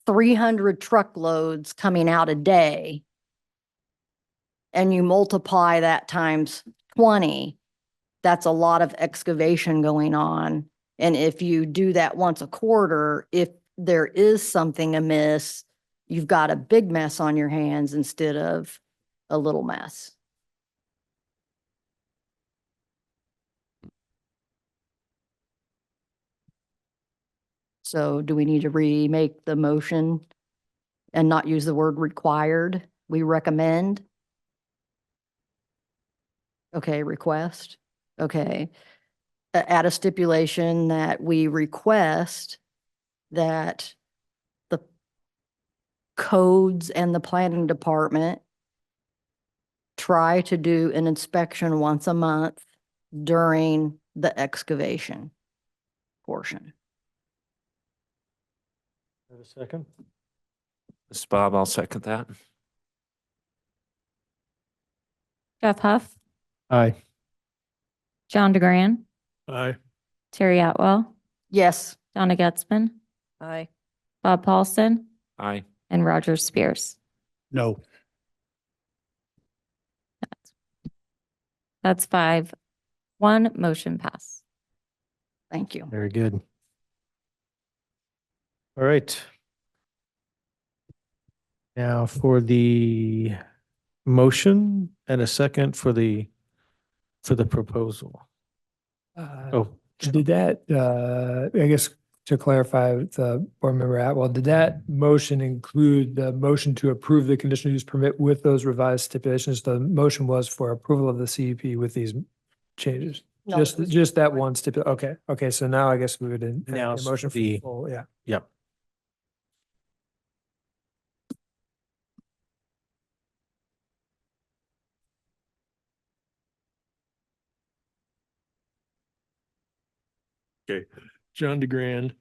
300 truckloads coming out a day and you multiply that times 20, that's a lot of excavation going on. And if you do that once a quarter, if there is something amiss, you've got a big mess on your hands instead of a little mess. So do we need to remake the motion and not use the word required? We recommend. Okay, request. Okay. Add a stipulation that we request that the codes and the planning department try to do an inspection once a month during the excavation portion. Have a second? This is Bob, I'll second that. Jeff Huff, Aye. John DeGran, Aye. Terry Atwell, Yes. Donna Getzman, Aye. Bob Paulson, Aye. and Roger Spears. No. That's 5-1, motion pass. Thank you. Very good. All right. Now for the motion and a second for the proposal. Oh, Did that, I guess to clarify with Board Member Atwell, did that motion include the motion to approve the conditional use permit with those revised stipulations? The motion was for approval of the CUP with these changes? No, Just, it was- just that one stipulation. Okay, so now I guess we would Now a it's motion for the- the full, yeah. yep. Okay, John DeGrand.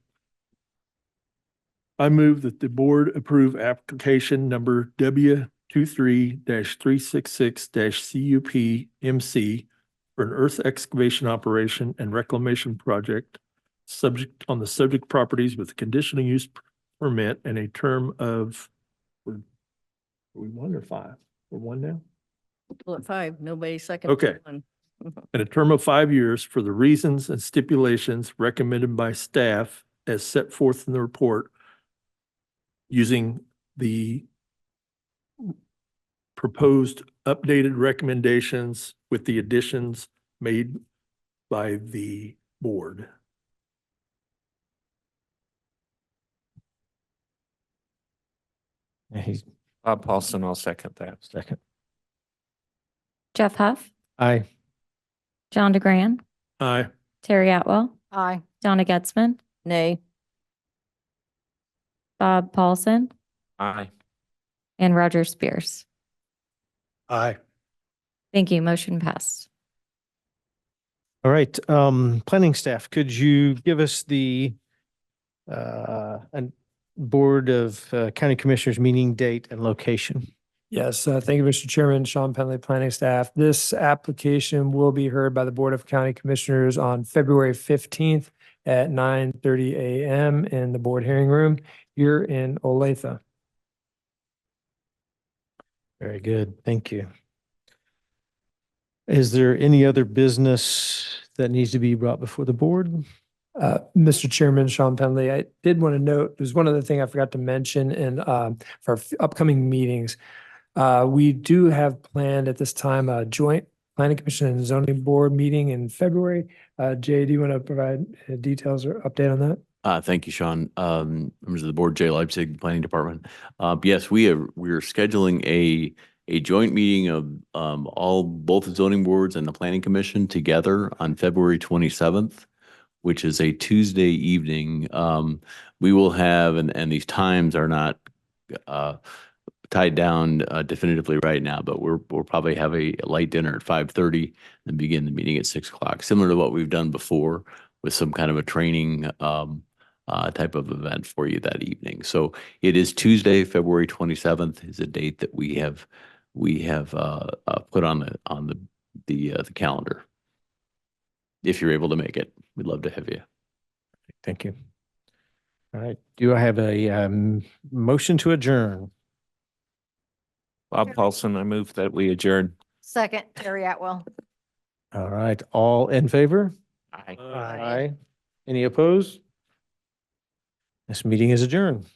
I move that the board approve application number W 23-366 CUP MC for an earth excavation operation and reclamation project subject on the subject properties with a conditional use permit and a term of, are we 1 or 5? We're 1 now? Well, at 5, nobody second. Okay. And a term of 5 years for the reasons and stipulations recommended by staff as set forth in the report using the proposed updated recommendations with the additions made by the board. Yeah, he's Bob Paulson, I'll second that. second. Jeff Huff, Aye. John DeGran, Aye. Terry Atwell, Aye. Donna Getzman, Nay. Bob Paulson, Aye. and Roger Spears. Aye. Thank you. Motion passed. All right, planning staff, could you give us the Board of County Commissioners meeting date and location? Yes, thank you, Mr. Chairman, Sean Penley, planning staff. This application will be heard by the Board of County Commissioners on February 15th at 9:30 a.m. in the board hearing room here in Olathe. Very good, thank you. Is there any other business that needs to be brought before the board? Mr. Chairman, Sean Penley, I did want to note, there's one other thing I forgot to mention in for upcoming meetings. We do have planned at this time a joint planning commission and zoning board meeting in February. Jay, do you want to provide details or update on that? Thank you, Sean. Members of the board, Jay Leipzig, Planning Department. Yes, we're scheduling a joint meeting of both the zoning boards and the planning commission together on February 27th, which is a Tuesday evening. We will have, and these times are not tied down definitively right now, but we'll probably have a light dinner at 5:30 and begin the meeting at 6 o'clock, similar to what we've done before with some kind of a training type of event for you that evening. So it is Tuesday, February 27th is a date that we have put on the calendar. if you're able to make it. We'd love to have you. Thank you. All right. Do I have a motion to adjourn? Bob Paulson, I move that we adjourn. Second, Terry Atwell. All right. All in favor? Aye. Aye. Any opposed? This meeting is adjourned.